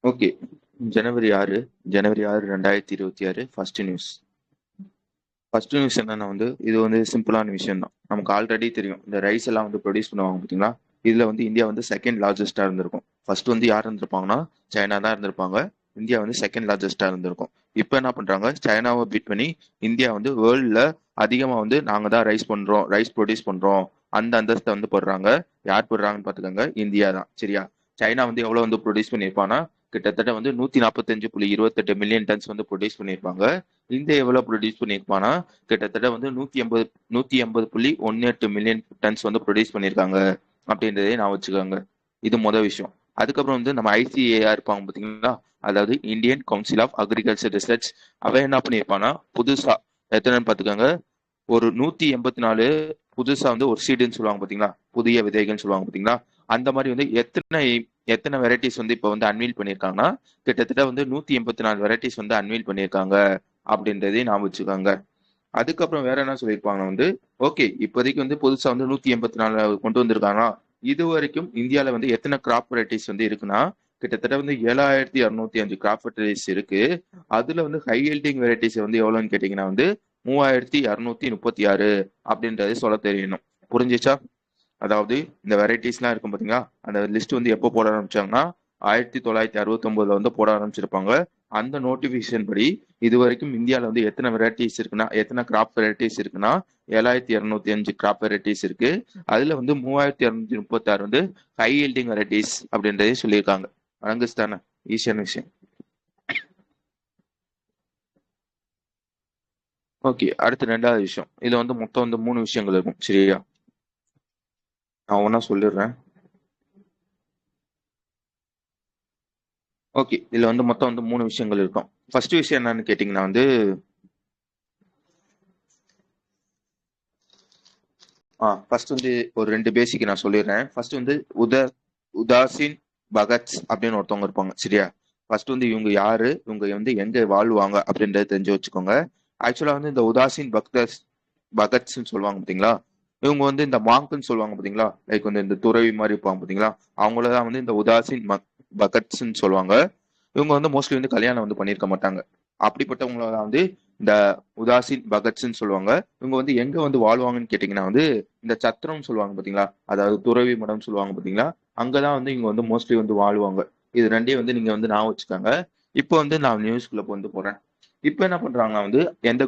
Okay. ஜனவரி 6 2026 first news. First news என்னன்னா இது சிம்பிளான விஷயம் தான். நமக்கு ஆல்ரெடி தெரியும், இந்த ரைஸ் எல்லாம் ப்ரொடியூஸ் பண்ணுவாங்க பார்த்தீங்களா. இதுல இந்தியா செகண்ட் லார்ஜஸ்டா இருந்திருக்கும். ஃபர்ஸ்ட் யார் இருந்திருப்பாங்கன்னா சைனா தான் இருந்திருப்பாங்க. இந்தியா செகண்ட் லார்ஜஸ்டா இருந்திருக்கும். இப்போ என்ன பண்றாங்க, சைனாவை பீட் பண்ணி இந்தியா வேர்ல்ட்ல அதிகமா நாங்க தான் ரைஸ் ப்ரொடியூஸ் பண்றோம் அந்த அந்தஸ்தை போடுறாங்க. யார் போடுறாங்கன்னு பாத்துக்கோங்க, இந்தியா தான். சரியா? சைனா எவ்வளவு ப்ரொடியூஸ் பண்ணியிருப்பாங்கன்னா கிட்டத்தட்ட 145.28 மில்லியன் டன்ஸ் ப்ரொடியூஸ் பண்ணியிருப்பாங்க. இந்தியா எவ்வளவு ப்ரொடியூஸ் பண்ணியிருப்பானா கிட்டத்தட்ட 180.18 மில்லியன் டன்ஸ் ப்ரொடியூஸ் பண்ணியிருக்காங்க அப்படின்றதே நான் வச்சுக்கோங்க. இது முதல் விஷயம். அதுக்கப்புறம் நம்ம ஐசிஏஆர் இருப்பாங்க பார்த்தீங்களா, அதாவது Indian Council of Agriculture Research. அவன் என்ன பண்ணியிருப்பானா புதுசா எத்தனைன்னு பார்த்துக்கோங்க, ஒரு 184 புதுசா ஒரு சீடுன்னு சொல்லுவாங்க பார்த்தீங்களா, புதிய விதைகள்னு சொல்லுவாங்க பார்த்தீங்களா. அந்த மாதிரி எத்தனை எத்தனை வெரைட்டிஸ் இப்போ அன்வீல் பண்ணியிருக்காங்கன்னா கிட்டத்தட்ட 184 வெரைட்டிஸ் அன்வீல் பண்ணியிருக்காங்க அப்படின்றதையும் நான் வச்சுக்கோங்க. அதுக்கப்புறம் வேற என்ன சொல்லியிருப்பாங்க ஓகே, இப்போதைக்கு புதுசா 184 கொண்டு வந்திருக்காங்க. இது வரைக்கும் இந்தியாவில எத்தனை கிராப் வெரைட்டிஸ் இருக்குன்னா கிட்டத்தட்ட 7,205 கிராப் வெரைட்டிஸ் இருக்கு. அதுல ஹை ஹீல்டிங் வெரைட்டிஸ் எவ்வளவுன்னு கேட்டீங்கன்னா 3,236 அப்படின்றத சொல்ல தெரியணும். புரிஞ்சிச்சா? அதாவது இந்த வெரைட்டிஸ்லாம் இருக்கும் பாத்தீங்களா, அந்த லிஸ்ட் எப்போ போட ஆரம்பிச்சாங்கன்னா 1969 போட ஆரம்பிச்சிருப்பாங்க. அந்த நோட்டிபிகேஷன் படி இது வரைக்கும் இந்தியாவில் எத்தனை வெரைட்டிஸ் இருக்குன்னா, எத்தனை கிராப் வெரைட்டிஸ் இருக்குன்னா 7,205 கிராப் வெரைட்டிஸ் இருக்கு. அதுல 3,236 ஹை ஹீல்டிங் வெரைட்டிஸ் அப்படின்றதே சொல்லியிருக்காங்க. வழங்குஸ்தானே ஈஸியான விஷயம். ஓகே, அடுத்து ரெண்டாவது விஷயம். இதுல மொத்தம் 3 விஷயங்கள் இருக்கும். சரியா? நான் ஒன்னா சொல்லிடுறேன். ஓகே, இதுல மொத்தம் 3 விஷயங்கள் இருக்கும். ஃபர்ஸ்ட் விஷயம் என்னன்னு கேட்டீங்கன்னா ஃபர்ஸ்ட் ஒரு 2 பேசிக் நான் சொல்லிடுறேன். ஃபர்ஸ்ட் உதாசீன் பகத்ஸ் அப்படின்னு ஒருத்தவங்க இருப்பாங்க. சரியா? ஃபர்ஸ்ட் இவங்க யாரு, இவங்க எங்க வாழ்வாங்க அப்படின்றத தெரிஞ்சு வச்சுக்கோங்க. ஆக்சுவலா இந்த உதாசீன் பகத்ஸ் சொல்லுவாங்க பாத்தீங்களா, இவங்க இந்த மாங்க்னு சொல்லுவாங்க பாத்தீங்களா, லைக் இந்த துறவி மாதிரி இருப்பாங்க பாத்தீங்களா, அவங்களதான் இந்த உதாசீன் பகத்ஸ் சொல்லுவாங்க. இவங்க மோஸ்ட்லி கல்யாணம் பண்ணிருக்க மாட்டாங்க. அப்படிப்பட்டவங்கள இந்த உதாசீன் பகத்ஸ்ன்னு சொல்லுவாங்க. இவங்க எங்க வாழ்வாங்கன்னு கேட்டீங்கன்னா இந்த சத்திரம் சொல்லுவாங்க பாத்தீங்களா, அதாவது துறவி மடம் சொல்லுவாங்க பாத்தீங்களா, அங்கதான் இவங்க மோஸ்ட்லி வாழ்வாங்க. இது ரெண்டையும் நீங்க நான் வச்சுக்காங்க. இப்போ நான் நியூஸ்குள்ள போறேன். இப்ப என்ன பண்றாங்கன்னா எந்த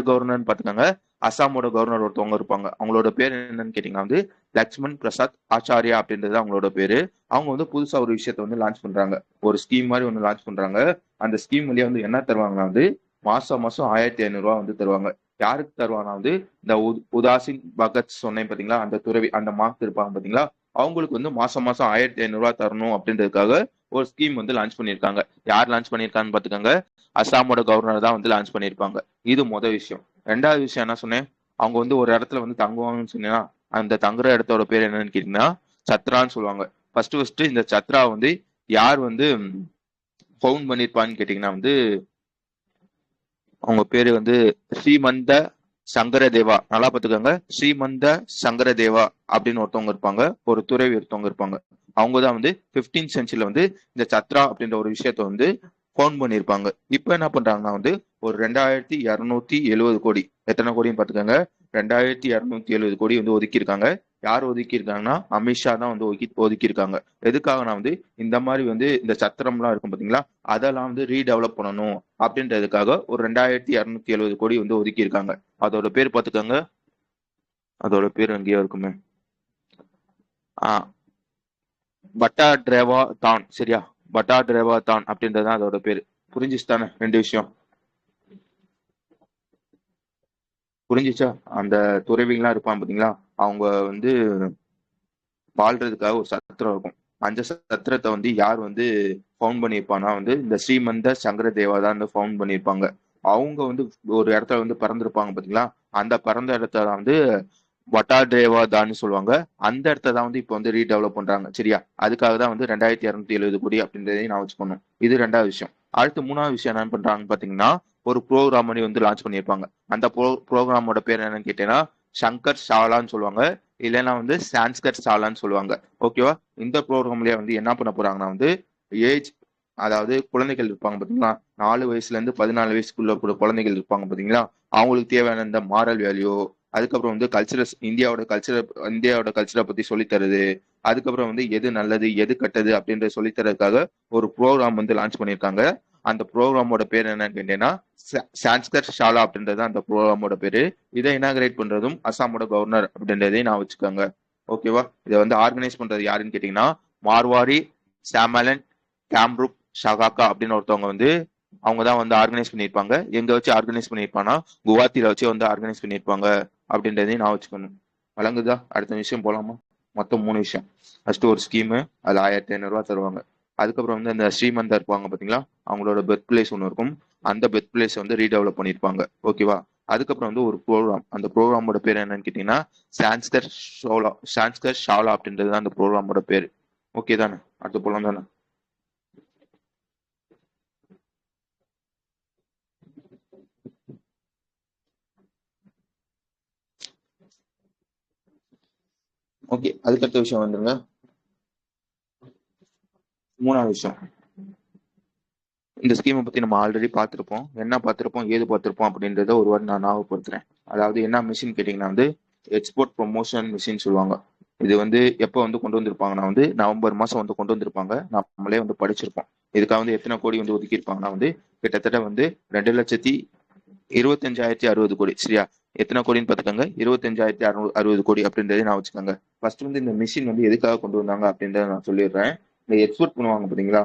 கவர்னர் பாத்துக்காங்க, அசாமோட கவர்னர் ஒருத்தவங்க இருப்பாங்க. அவங்களோட பேர் என்னன்னு கேட்டீங்கன்னா லக்ஷ்மண் பிரசாத் ஆச்சாரியா அப்படின்றது அவங்களோட பேரு. அவங்க புதுசா ஒரு விஷயத்த லான்ச் பண்றாங்க. ஒரு ஸ்கீம் மாதிரி ஒண்ணு லான்ச் பண்றாங்க. அந்த ஸ்கீம் வழியா என்ன தருவாங்கன்னா மாசம் மாசம் 1,500 ரூபாய் தருவாங்க. யாருக்கு தருவாங்கன்னா இந்த உதாசின் பகத் சொன்னேன் பாத்தீங்களா, அந்த துறவி, அந்த மார்க் இருப்பாங்க பாத்தீங்களா, அவங்களுக்கு மாசம் மாசம் 1,500 ரூபாய் தரணும் அப்படின்றதுக்காக ஒரு ஸ்கீம் லான்ச் பண்ணிருக்காங்க. யார் லான்ச் பண்ணிருக்கான்னு பாத்துக்கோங்க, அசாமோட கவர்னர் தான் லான்ச் பண்ணிருப்பாங்க. இது முதல் விஷயம். ரெண்டாவது விஷயம் என்ன சொன்னேன், அவங்க ஒரு இடத்துல தங்குவாங்கன்னு சொன்னீங்கன்னா அந்த தங்குற இடத்தோட பேர் என்னன்னு கேட்டீங்கன்னா சத்ரான்னு சொல்லுவாங்க. ஃபர்ஸ்ட் இந்த சத்ரா யார் ஃபவுண்ட் பண்ணிருப்பான்னு கேட்டீங்கன்னா அவங்க பேரு ஸ்ரீமந்த சங்கரதேவா. நல்லா பாத்துக்கோங்க, ஸ்ரீமந்த சங்கரதேவா அப்படின்னு ஒருத்தவங்க இருப்பாங்க. ஒரு துறவி ஒருத்தவங்க இருப்பாங்க. அவங்கதான் 15th சென்ச்சுரியில இந்த சத்ரா அப்படின்ற ஒரு விஷயத்த ஃபவுண்ட் பண்ணிருப்பாங்க. இப்ப என்ன பண்றாங்கன்னா ஒரு 2,270 கோடி, எத்தனை கோடின்னு பாத்துக்கோங்க, 2,270 கோடி ஒதுக்கி இருக்காங்க. யார் ஒதுக்கி இருக்காங்கன்னா அமித்ஷா தான் ஒதுக்கி இருக்காங்க. எதுக்காகனா இந்த மாதிரி இந்த சத்திரம் எல்லாம் இருக்கும் பாத்தீங்களா, அதெல்லாம் ரீடெவலப் பண்ணணும் அப்படின்றதுக்காக ஒரு 2,270 கோடி ஒதுக்கி இருக்காங்க. அதோட பேர் பாத்துக்கோங்க, அதோட பேர் எங்கேயோ இருக்குமே, பட்டா டிரேவா தான். சரியா? பட்டா டிரேவா தான் அப்படின்றதுதான் அதோட பேரு. புரிஞ்சிச்சு தானே? 2 விஷயம் புரிஞ்சிச்சா? அந்த துறவிங்களாம் இருப்பான் பாத்தீங்களா, அவங்க வாழ்றதுக்காக ஒரு சத்திரம் இருக்கும். அந்த சத்திரத்தை யார் ஃபவுண்ட் பண்ணியிருப்பானா இந்த ஸ்ரீமந்த சங்கர தேவா தான் ஃபவுண்ட் பண்ணியிருப்பாங்க. அவங்க ஒரு இடத்துல பறந்துருப்பாங்க பாத்தீங்களா, அந்த பறந்த இடத்த வட்டாதேவா தான் சொல்லுவாங்க. அந்த இடத்த தான் இப்போ ரீடெவலப் பண்றாங்க. சரியா? அதுக்காக தான் 2,270 கோடி அப்படின்றதையும் நான் வச்சுக்கணும். இது ரெண்டாவது விஷயம். அடுத்து மூணாவது விஷயம் என்ன பண்றாங்கன்னு பாத்தீங்கன்னா ஒரு ப்ரோக்ராம் லான்ச் பண்ணியிருப்பாங்க. அந்த ப்ரோக்ராமோட பேர் என்னன்னு கேட்டீங்கன்னா சங்கர் ஷாலான்னு சொல்லுவாங்க, இல்லைன்னா சான்ஸ்கர் ஷாலான்னு சொல்லுவாங்க. ஓகேவா? இந்த ப்ரோக்ராம்லயே என்ன பண்ண போறாங்கன்னா ஏஜ் அதாவது குழந்தைகள் இருப்பாங்க பாத்தீங்களா, 4 வயசுல இருந்து 14 வயசுக்குள்ள கூட குழந்தைகள் இருப்பாங்க பாத்தீங்களா, அவங்களுக்கு தேவையான இந்த மாரல் வேல்யூ, அதுக்கப்புறம் வந்து கல்ச்சரல், இந்தியாவோட கல்ச்சரை பத்தி சொல்லித் தருது. அதுக்கப்புறம் வந்து எது நல்லது எது கெட்டது அப்படின்றத சொல்லித் தரதுக்காக ஒரு ப்ரோக்ராம் வந்து லான்ச் பண்ணியிருக்காங்க. அந்த ப்ரோக்ராமோட பேர் என்னன்னு கேட்டீங்கன்னா சான்ஸ்கர் ஷாலா அப்படின்றது அந்த ப்ரோக்ராமோட பேரு. இதை இனாகிரேட் பண்றதும் அசாமோட கவர்னர் அப்படின்றதையும் நான் வச்சுக்கோங்க. ஓகேவா? இதை வந்து ஆர்கனைஸ் பண்றது யாருன்னு கேட்டீங்கன்னா மார்வாரி சாமலன் கேம்ரூப் ஷகாக்கா அப்படின்னு ஒருத்தவங்க வந்து அவங்க தான் வந்து ஆர்கனைஸ் பண்ணியிருப்பாங்க. எங்க வச்சு ஆர்கனைஸ் பண்ணியிருப்பாங்கன்னா குவாஹாத்தியில வச்சு வந்து ஆர்கனைஸ் பண்ணியிருப்பாங்க அப்படின்றதையும் நான் வச்சுக்கணும். வழங்குதா? அடுத்த விஷயம் போலாமா? மொத்தம் 3 விஷயம். ஃபர்ஸ்ட் ஒரு ஸ்கீமு, அது 1500 ரூபா தருவாங்க. அதுக்கப்புறம் வந்து அந்த ஸ்ரீமந்தா இருப்பாங்க பாத்தீங்களா, அவங்களோட பெர்த் பிளேஸ் ஒன்று இருக்கும். அந்த பெர்த் பிளேஸ் வந்து ரீடெவலப் பண்ணியிருப்பாங்க. ஓகேவா? அதுக்கப்புறம் வந்து ஒரு ப்ரோக்ராம், அந்த ப்ரோக்ராமோட பேர் என்னன்னு கேட்டீங்கன்னா சான்ஸ்கர் ஷாலா அப்படின்றது தான் அந்த ப்ரோக்ராமோட பேர். ஓகே தானே? அடுத்து போலாம் தானே? ஓகே, அதுக்கடுத்த விஷயம் வந்துருங்க. 3வது விஷயம், இந்த ஸ்கீமை பத்தி நம்ம ஆல்ரெடி பார்த்திருப்போம். என்ன பார்த்திருப்போம், ஏது பார்த்திருப்போம் அப்படின்றத ஒரு வாட்டி நான் ஞாபகப்படுத்துறேன். அதாவது என்ன மிஷின் கேட்டீங்கன்னா வந்து எக்ஸ்போர்ட் ப்ரொமோஷன் மிஷின் சொல்லுவாங்க. இது வந்து எப்போ வந்து கொண்டு வந்திருப்பாங்கன்னா வந்து நவம்பர் மாசம் வந்து கொண்டு வந்திருப்பாங்க. நம்மளே வந்து படிச்சிருப்போம். இதுக்காக வந்து எத்தனை கோடி வந்து ஒதுக்கி இருப்பாங்கன்னா வந்து கிட்டத்தட்ட வந்து 2,25,060 கோடி. சரியா? எத்தனை கோடின்னு பார்த்துக்கோங்க, 25,660 கோடி அப்படின்றத நான் வச்சுக்கோங்க. ஃபர்ஸ்ட் வந்து இந்த மிஷின் வந்து எதுக்காக கொண்டு வந்தாங்க அப்படின்றத நான் சொல்லிடுறேன். இந்த எக்ஸ்போர்ட் பண்ணுவாங்க பாத்தீங்களா,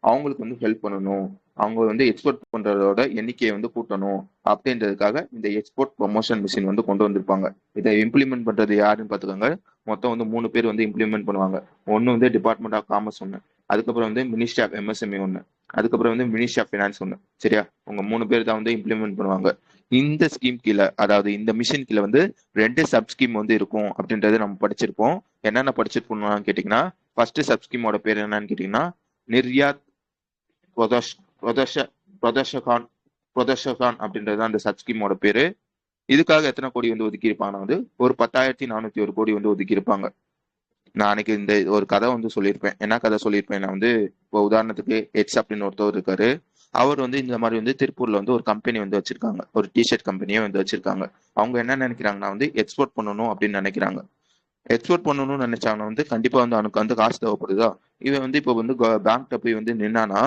அவங்களுக்கு வந்து ஹெல்ப் பண்ணணும். அவங்க வந்து எக்ஸ்போர்ட் பண்றதோட எண்ணிக்கையை வந்து கூட்டணும் அப்படின்றதுக்காக இந்த எக்ஸ்போர்ட் ப்ரொமோஷன் மிஷின் வந்து கொண்டு வந்திருப்பாங்க. இதை இம்ப்ளிமெண்ட் பண்றது யாருன்னு பாத்துக்கோங்க. மொத்தம் வந்து 3 பேர் வந்து இம்ப்ளிமெண்ட் பண்ணுவாங்க. ஒன்னு வந்து டிபார்ட்மெண்ட் ஆஃப் காமர்ஸ் ஒன்று, அதுக்கப்புறம் வந்து மினிஸ்ட்ரி ஆஃப் எம்எஸ்எம்இ ஒன்று, அதுக்கப்புறம் வந்து மினிஸ்ட்ரி ஆஃப் ஃபினான்ஸ் ஒன்று. சரியா? உங்க 3 பேர் தான் வந்து இம்ப்ளிமெண்ட் பண்ணுவாங்க. இந்த ஸ்கீம் கீழே, அதாவது இந்த மிஷின் கீழே வந்து 2 சப் ஸ்கீம் வந்து இருக்கும் அப்படின்றத நம்ம படிச்சிருப்போம். என்னென்ன படிச்சிருப்போம்னு கேட்டீங்கன்னா, ஃபர்ஸ்ட் சப் ஸ்கீமோட பேர் என்னன்னு கேட்டீங்கன்னா நிர்யாத் பிரதர்ஷ் பிரதர்ஷ பிரதர்ஷகான் பிரதர்ஷகான் அப்படின்றது அந்த சப் ஸ்கீமோட பேரு. இதுக்காக எத்தனை கோடி வந்து ஒதுக்கி இருப்பாங்கன்னா வந்து ஒரு 10,401 கோடி வந்து ஒதுக்கி இருப்பாங்க. நான் அன்னைக்கு இந்த ஒரு கதை வந்து சொல்லியிருப்பேன். என்ன கதை சொல்லியிருப்பேன் நான் வந்து, இப்போ உதாரணத்துக்கு ஹெச் அப்படின்னு ஒருத்தவர் இருக்காரு. அவர் வந்து இந்த மாதிரி வந்து திருப்பூர்ல வந்து ஒரு கம்பெனி வந்து வச்சிருக்காங்க, ஒரு டிஷர்ட் கம்பெனியே வந்து வச்சிருக்காங்க. அவங்க என்ன நினைக்கிறாங்கன்னா வந்து எக்ஸ்போர்ட் பண்ணணும் அப்படின்னு நினைக்கிறாங்க. எக்ஸ்போர்ட் பண்ணணும்னு நினைச்சாங்கன்னா வந்து கண்டிப்பா வந்து அவனுக்கு வந்து காசு தேவைப்படுதா. இவன் வந்து இப்போ வந்து பேங்க்ல போய் வந்து நின்னானா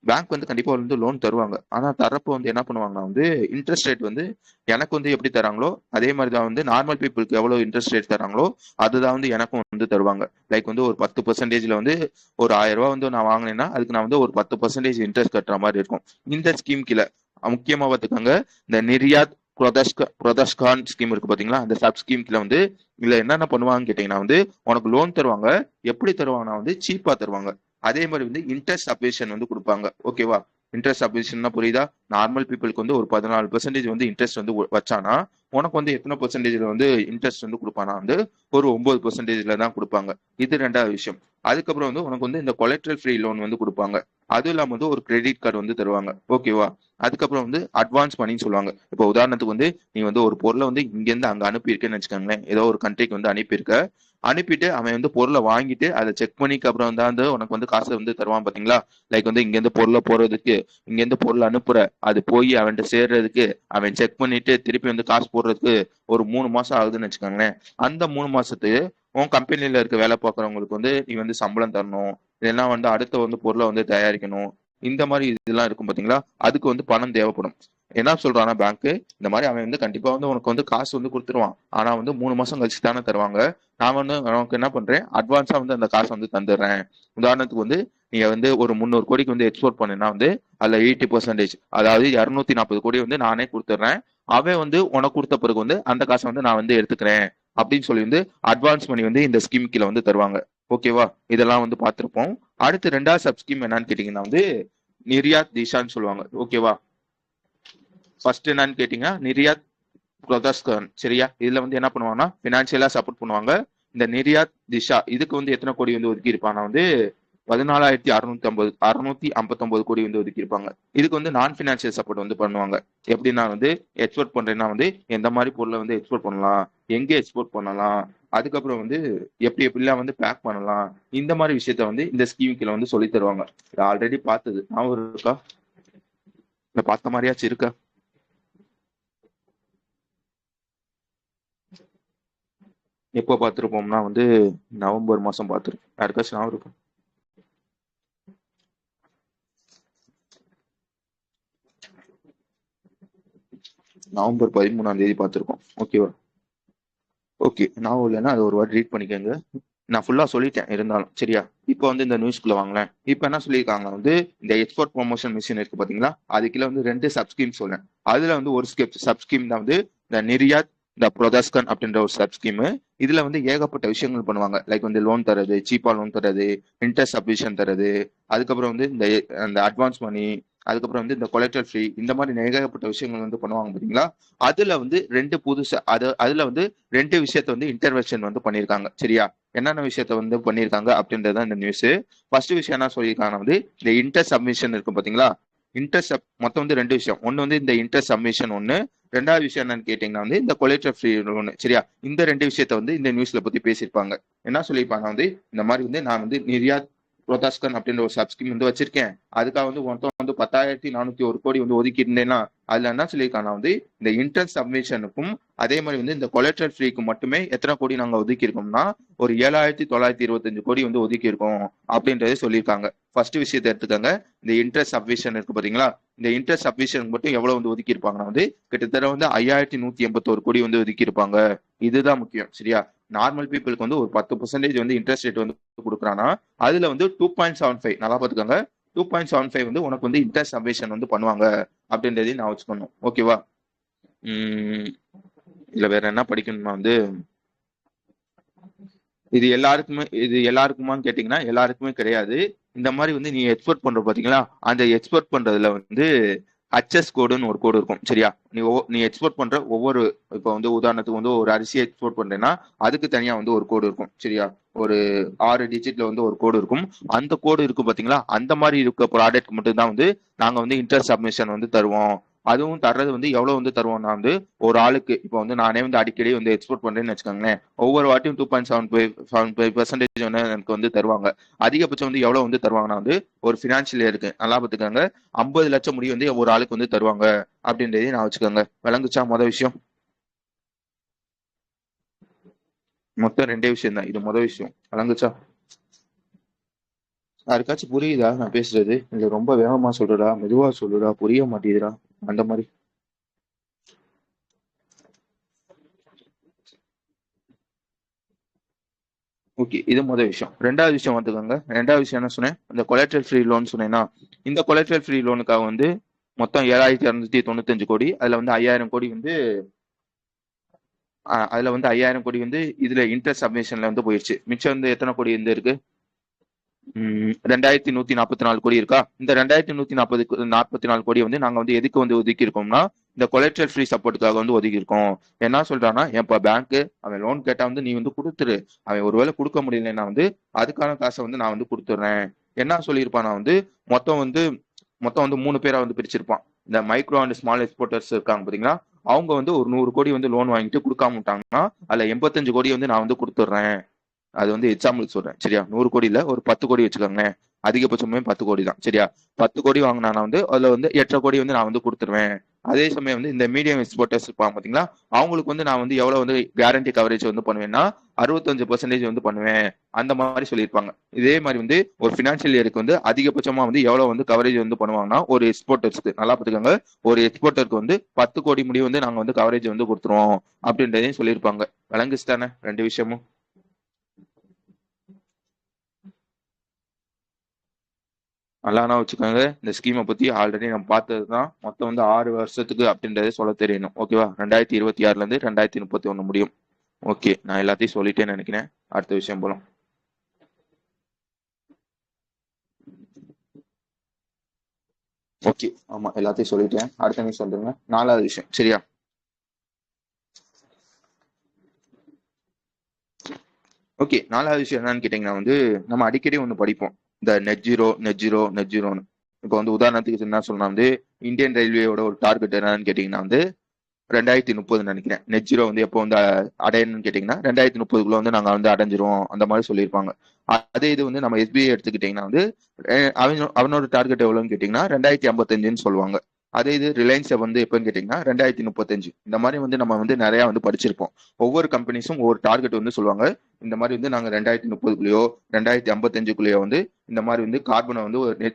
பேங்க் வந்து கண்டிப்பா வந்து லோன் தருவாங்க. ஆனா தரப்போ வந்து என்ன பண்ணுவாங்கன்னா வந்து இன்ட்ரெஸ்ட் ரேட் வந்து எனக்கு வந்து எப்படி தராங்களோ அதே மாதிரி தான் வந்து நார்மல் பீப்புளுக்கு எவ்வளவு இன்ட்ரெஸ்ட் ரேட் தராங்களோ அதுதான் வந்து எனக்கும் வந்து தருவாங்க. லைக் வந்து ஒரு 10%ல வந்து ஒரு 1000 ரூபாய் வந்து நான் வாங்கினேன்னா அதுக்கு நான் வந்து ஒரு 10% இன்ட்ரெஸ்ட் கட்டுற மாதிரி இருக்கும். இந்த ஸ்கீம் கீழே முக்கியமா பார்த்துக்கோங்க, இந்த நிர்யாத் பிரதஷ்கான் ஸ்கீம் இருக்கு பாத்தீங்களா, அந்த சப் ஸ்கீம் கீழே வந்து இதுல என்னென்ன பண்ணுவாங்கன்னு கேட்டீங்கன்னா வந்து உனக்கு லோன் தருவாங்க. எப்படி தருவாங்கன்னா வந்து சீப்பா தருவாங்க. அதே மாதிரி வந்து இன்ட்ரெஸ்ட் அப்ரேஷன் வந்து கொடுப்பாங்க. ஓகேவா? இன்ட்ரெஸ்ட் அப்ரேஷன் புரியுதா? நார்மல் பீப்புளுக்கு வந்து ஒரு 14% வந்து இன்ட்ரெஸ்ட் வந்து வச்சானா உனக்கு வந்து எத்தனை பெர்சன்டேஜ்ல வந்து இன்ட்ரெஸ்ட் வந்து கொடுப்பானா வந்து ஒரு 9% தான் கொடுப்பாங்க. இது 2வது விஷயம். அதுக்கப்புறம் வந்து உனக்கு வந்து இந்த கொலெட்ரல் ஃப்ரீ லோன் வந்து கொடுப்பாங்க. அதுவும் இல்லாம வந்து ஒரு கிரெடிட் கார்டு வந்து தருவாங்க. ஓகேவா? அதுக்கப்புறம் வந்து அட்வான்ஸ் பண்ணின்னு சொல்லுவாங்க. இப்போ உதாரணத்துக்கு வந்து நீ வந்து ஒரு பொருளை வந்து இங்க இருந்து அங்க அனுப்பியிருக்கேன்னு வச்சுக்கோங்களேன். ஏதோ ஒரு கண்ட்ரிக்கு வந்து அனுப்பியிருக்க. அனுப்பிட்டு அவன் வந்து பொருளை வாங்கிட்டு அதை செக் பண்ணிக்கு அப்புறம் தான் வந்து உனக்கு வந்து காசை வந்து தருவான் பாத்தீங்களா. லைக் வந்து இங்க இருந்து பொருளை போறதுக்கு, இங்க இருந்து பொருள் அனுப்புற, அது போய் அவன்கிட்ட சேர்றதுக்கு, அவன் செக் பண்ணிட்டு திருப்பி வந்து காசு போடுறதுக்கு ஒரு 3 மாசம் ஆகுதுன்னு வச்சுக்கோங்களேன். அந்த 3 மாசத்துக்கு உன் கம்பெனில இருக்க வேலை பார்க்குறவங்களுக்கு வந்து நீ வந்து சம்பளம் தரணும். இதெல்லாம் வந்து அடுத்த வந்து பொருளை வந்து தயாரிக்கணும். இந்த மாதிரி இதெல்லாம் இருக்கும் பாத்தீங்களா, அதுக்கு வந்து பணம் தேவைப்படும். என்ன சொல்றானா பேங்க், இந்த மாதிரி அவன் வந்து கண்டிப்பா வந்து உனக்கு வந்து காசு வந்து கொடுத்துருவான். ஆனா வந்து 3 மாசம் கழிச்சு தானே தருவாங்க. நான் வந்து உனக்கு என்ன பண்றேன், அட்வான்ஸா வந்து அந்த காசை வந்து தந்துடுறேன். உதாரணத்துக்கு வந்து நீங்க வந்து ஒரு 300 கோடிக்கு வந்து எக்ஸ்போர்ட் பண்ணா வந்து அதுல 80%, அதாவது 240 கோடி வந்து நானே கொடுத்துட்றேன். அவன் வந்து உனக்கு கொடுத்த பிறகு வந்து அந்த காசை வந்து நான் வந்து எடுத்துக்கிறேன் அப்படின்னு சொல்லி வந்து அட்வான்ஸ் பண்ணி வந்து இந்த ஸ்கீம் கீழே வந்து தருவாங்க. ஓகேவா? இதெல்லாம் வந்து பார்த்திருப்போம். அடுத்து 2வது சப் ஸ்கீம் என்னன்னு கேட்டீங்கன்னா வந்து நிர்யாத் திஷான்னு சொல்லுவாங்க. ஓகேவா? ஃபர்ஸ்ட் என்னன்னு கேட்டீங்கன்னா நிர்யாத் பிரதர்ஸ்கன். சரியா? இதுல வந்து என்ன பண்ணுவாங்கன்னா பினான்சியலா சப்போர்ட் பண்ணுவாங்க. இந்த நிர்யாத் திஷா இதுக்கு வந்து எத்தனை கோடி வந்து ஒதுக்கி இருப்பாங்கன்னா வந்து 14,659 கோடி வந்து ஒதுக்கி இருப்பாங்க. இதுக்கு வந்து நான் பினான்சியல் சப்போர்ட் வந்து பண்ணுவாங்க. எப்படின்னா வந்து எக்ஸ்போர்ட் பண்றேன்னா வந்து எந்த மாதிரி பொருளை வந்து எக்ஸ்போர்ட் பண்ணலாம், எங்க எக்ஸ்போர்ட் பண்ணலாம், அதுக்கப்புறம் வந்து எப்படி எப்படிலாம் வந்து பேக் பண்ணலாம், இந்த மாதிரி விஷயத்த வந்து இந்த ஸ்கீம் கீழ வந்து சொல்லி தருவாங்க. இது ஆல்ரெடி பார்த்தது ஞாபகம் இருக்கா? இல்ல பார்த்த மாதிரியாச்சும் இருக்கா? எப்போ பார்த்துருப்போம்னா வந்து நவம்பர் மாசம் பார்த்துருப்போம். யாருக்காச்சும் ஞாபகம் இருக்கும்? நவம்பர் 13ஆம் தேதி பார்த்துருக்கோம். ஓகேவா? ஓகே. ஞாபகம் இல்லைன்னா அது ஒரு வாட்டி ரீட் பண்ணிக்கோங்க. நான் ஃபுல்லா சொல்லிட்டேன் இருந்தாலும் சரியா. இப்போ வந்து இந்த நியூஸ்க்குள்ள வாங்களேன். இப்போ என்ன சொல்லியிருக்காங்க வந்து இந்த எக்ஸ்போர்ட் ப்ரொமோஷன் மிஷின் இருக்கு பாத்தீங்களா, அது கீழ வந்து ரெண்டு சப்ஸ்கீம் சொன்னேன். அதுல வந்து ஒரு சப்ஸ்கீம் தான் வந்து இந்த நிர்யாத் இந்த ப்ரொதஸ்கன் அப்படின்ற ஒரு சப்ஸ்கீம். இதுல வந்து ஏகப்பட்ட விஷயங்கள் பண்ணுவாங்க. லைக் வந்து லோன் தரது, சீப்பா லோன் தரது, இன்ட்ரெஸ்ட் சப்மிஷன் தரது, அதுக்கப்புறம் வந்து இந்த அந்த அட்வான்ஸ் மணி, அதுக்கப்புறம் வந்து இந்த கொலெக்டர் ஃப்ரீ, இந்த மாதிரி ஏகப்பட்ட விஷயங்கள் வந்து பண்ணுவாங்க பாத்தீங்களா. அதுல வந்து ரெண்டு புதுசா அதுல வந்து ரெண்டு விஷயத்த வந்து இன்டர்வென்ஷன் வந்து பண்ணியிருக்காங்க சரியா. என்னென்ன விஷயத்த வந்து பண்ணியிருக்காங்க அப்படின்றது இந்த நியூஸ். ஃபர்ஸ்ட் விஷயம் என்ன சொல்லியிருக்காங்க வந்து இந்த இன்டர் சப்மிஷன் இருக்கும் பாத்தீங்களா. மொத்தம் வந்து ரெண்டு விஷயம். ஒன்னு வந்து இந்த இன்டர் சப்மிஷன் ஒன்னு, ரெண்டாவது விஷயம் என்னன்னு கேட்டீங்கன்னா வந்து இந்த கொலேட்டர் ஃப்ரீ ஒன்னு சரியா. இந்த ரெண்டு விஷயத்த வந்து இந்த நியூஸ்ல பத்தி பேசியிருப்பாங்க. என்ன சொல்லியிருப்பாங்க வந்து இந்த மாதிரி வந்து நான் வந்து நிர்யாத் புரோதாஸ்கன் அப்படின்ற ஒரு சப்ஸ்கிம் வந்து வச்சிருக்கேன். அதுக்காக வந்து மொத்தம் வந்து 10,401 கோடி வந்து ஒதுக்கி இருந்தேன்னா அதுல என்ன சொல்லியிருக்காங்க வந்து இந்த இன்டர் சப்மிஷனுக்கும் அதே மாதிரி வந்து இந்த கொலேட்ரல் ஃப்ரீக்கு மட்டுமே எத்தனை கோடி நாங்க ஒதுக்கி இருக்கோம்னா ஒரு 7,925 கோடி வந்து ஒதுக்கி இருக்கோம் அப்படின்றத சொல்லியிருக்காங்க. ஃபர்ஸ்ட் விஷயத்தை எடுத்துக்கோங்க. இந்த இன்ட்ரெஸ்ட் சப்மிஷன் இருக்கு பாத்தீங்களா. இந்த இன்ட்ரெஸ்ட் சப்மிஷன் மட்டும் எவ்வளவு வந்து ஒதுக்கி இருப்பாங்கன்னா வந்து கிட்டத்தட்ட வந்து 5,181 கோடி வந்து ஒதுக்கி இருப்பாங்க. இதுதான் முக்கியம் சரியா. நார்மல் பீப்புளுக்கு வந்து ஒரு 10% வந்து இன்ட்ரெஸ்ட் ரேட் வந்து கொடுக்குறான்னா அதுல வந்து 2.75 நல்லா பாத்துக்கோங்க. 2.75 வந்து உனக்கு வந்து இன்ட்ரெஸ்ட் சப்மிஷன் வந்து பண்ணுவாங்க அப்படின்றதையும் நான் வச்சுக்கணும். ஓகேவா? இல்ல வேற என்ன படிக்கணுமா வந்து இது எல்லாருக்குமான்னு கேட்டீங்கன்னா எல்லாருக்குமே கிடையாது. இந்த மாதிரி வந்து நீ எக்ஸ்போர்ட் பண்ற பாத்தீங்களா, அந்த எக்ஸ்போர்ட் பண்றதுல வந்து ஹச்எஸ் கோடுன்னு ஒரு கோடு இருக்கும் சரியா. நீ எக்ஸ்போர்ட் பண்ற ஒவ்வொரு இப்போ வந்து உதாரணத்துக்கு வந்து ஒரு அரிசி எக்ஸ்போர்ட் பண்றேன்னா அதுக்கு தனியா வந்து ஒரு கோடு இருக்கும் சரியா. ஒரு 6 டிஜிட்ல வந்து ஒரு கோடு இருக்கும். அந்த கோடு இருக்கும் பாத்தீங்களா, அந்த மாதிரி இருக்க ப்ராடக்ட் மட்டும் தான் வந்து நாங்க வந்து இன்ட்ரெஸ்ட் சப்மிஷன் வந்து தருவோம். அதுவும் தர்றது வந்து எவ்வளவு வந்து தருவோம்னா வந்து ஒரு ஆளுக்கு இப்போ வந்து நானே வந்து அடிக்கடி வந்து எக்ஸ்போர்ட் பண்றேன்னு வச்சுக்கோங்களேன். ஒவ்வொரு வாட்டியும் 2.75% வந்து எனக்கு வந்து தருவாங்க. அதிகபட்சம் வந்து எவ்வளவு வந்து தருவாங்கன்னா வந்து ஒரு பினான்சியல் இயருக்கு நல்லா பார்த்துக்கோங்க 50 லட்சம் முடி வந்து ஒரு ஆளுக்கு வந்து தருவாங்க அப்படின்றதையும் நான் வச்சுக்கோங்க. விளங்குச்சா மொதல் விஷயம்? மொத்தம் ரெண்டே விஷயம் தான். இது மொதல் விஷயம். விளங்குச்சா? யாருக்காச்சும் புரியுதா நான் பேசுறது? இல்ல ரொம்ப வேகமா சொல்றடா, மெதுவா சொல்லுடா, புரிய மாட்டேதுடா அந்த மாதிரி. ஓகே, இது முதல் விஷயம். ரெண்டாவது விஷயம் வந்துக்கோங்க. ரெண்டாவது விஷயம் என்ன சொன்னேன், இந்த கொலேட்ரல் ஃப்ரீ லோன் சொன்னேன்னா இந்த கொலேட்ரல் ஃப்ரீ லோனுக்காக வந்து மொத்தம் 7,295 கோடி. அதுல வந்து 5,000 கோடி வந்து அதுல வந்து 5,000 கோடி வந்து இதுல இன்ட்ரெஸ்ட் சப்மிஷன்ல வந்து போயிடுச்சு. மிச்சம் வந்து எத்தனை கோடி வந்து இருக்கு? 2,144 கோடி இருக்கா. இந்த 2,144 கோடி வந்து நாங்க வந்து எதுக்கு வந்து ஒதுக்கி இருக்கோம்னா இந்த கொலேட்ரல் ஃப்ரீ சப்போர்ட்டுக்காக வந்து ஒதுக்கி இருக்கோம். என்ன சொல்றான்னா எப்ப பேங்க் அவன் லோன் கேட்டா வந்து நீ வந்து கொடுத்துரு, அவன் ஒருவேளை கொடுக்க முடியலன்னா வந்து அதுக்கான காசை வந்து நான் வந்து கொடுத்துட்றேன். என்ன சொல்லியிருப்பான் வந்து மொத்தம் வந்து மொத்தம் வந்து 3 பேரா வந்து பிரிச்சிருப்பான். இந்த மைக்ரோ அண்ட் ஸ்மால் எக்ஸ்போர்ட்டர்ஸ் இருக்காங்க பாத்தீங்களா, அவங்க வந்து ஒரு 100 கோடி வந்து லோன் வாங்கிட்டு கொடுக்காம விட்டாங்கன்னா அதுல 85 கோடி வந்து நான் வந்து கொடுத்துட்றேன். அது வந்து எக்ஸாம்பிள் சொல்றேன் சரியா. 100 கோடி இல்ல, ஒரு 10 கோடி வச்சுக்கோங்களேன். அதிகபட்சமே 10 கோடி தான் சரியா. 10 கோடி வாங்கினா வந்து அதுல வந்து 8 கோடி வந்து நான் வந்து கொடுத்துருவேன். அதே சமயம் வந்து இந்த மீடியம் எக்ஸ்போர்ட்டர்ஸ் இருப்பாங்க பாத்தீங்களா, அவங்களுக்கு வந்து நான் வந்து எவ்வளவு வந்து கேரண்டி கவரேஜ் வந்து பண்ணுவேன்னா 65% வந்து பண்ணுவேன். அந்த மாதிரி சொல்லியிருப்பாங்க. இதே மாதிரி வந்து ஒரு பினான்சியல் இயருக்கு வந்து அதிகபட்சமா வந்து எவ்வளவு வந்து கவரேஜ் வந்து பண்ணுவாங்கன்னா ஒரு எக்ஸ்போர்ட்டர்ஸ்க்கு நல்லா பாத்துக்கோங்க, ஒரு எக்ஸ்போர்ட்டருக்கு வந்து 10 கோடி முடிவு வந்து நாங்க வந்து கவரேஜ் வந்து கொடுத்துருவோம் அப்படின்றதையும் சொல்லியிருப்பாங்க. விளங்குச்சு தானே ரெண்டு விஷயமும்? நல்லானா வச்சுக்கோங்க. இந்த ஸ்கீமை பத்தி ஆல்ரெடி நம்ம பார்த்தது தான். மொத்தம் வந்து 6 வருஷத்துக்கு அப்படின்றத சொல்ல தெரியணும். ஓகேவா? 2026ல இருந்து 2031 முடியும். ஓகே, நான் எல்லாத்தையும் சொல்லிட்டேன்னு நினைக்கிறேன். அடுத்த விஷயம் போலாம். ஓகே, ஆமா எல்லாத்தையும் சொல்லிட்டேன். அடுத்த நீ சொல்றேங்க. நாலாவது விஷயம் சரியா. ஓகே, நாலாவது விஷயம் என்னன்னு கேட்டீங்கன்னா வந்து நம்ம அடிக்கடி ஒண்ணு படிப்போம். இந்த net zero net zero net ஜீரோன்னு. இப்போ வந்து உதாரணத்துக்கு என்ன சொல்லலாம் வந்து இந்தியன் ரயில்வேயோட ஒரு டார்கெட் என்னன்னு கேட்டீங்கன்னா வந்து 2030 நினைக்கிறேன். நெட் ஜீரோ வந்து எப்போ வந்து அடையணும்னு கேட்டீங்கன்னா 2030 வந்து நாங்க வந்து அடைஞ்சிருவோம் அந்த மாதிரி சொல்லியிருப்பாங்க. அதே இது வந்து நம்ம எஸ்பிஐ எடுத்துக்கிட்டீங்கன்னா வந்து அவனோட டார்கெட் எவ்வளவுன்னு கேட்டீங்கன்னா 2055 சொல்லுவாங்க. அதே இது ரிலையன்ஸ் வந்து எப்பன்னு கேட்டீங்கன்னா 2035. இந்த மாதிரி வந்து நம்ம வந்து நிறைய வந்து படிச்சிருப்போம். ஒவ்வொரு கம்பெனிஸும் ஒவ்வொரு டார்கெட் வந்து சொல்லுவாங்க. இந்த மாதிரி வந்து நாங்க 2030 2055 வந்து இந்த மாதிரி வந்து கார்பனை வந்து ஒரு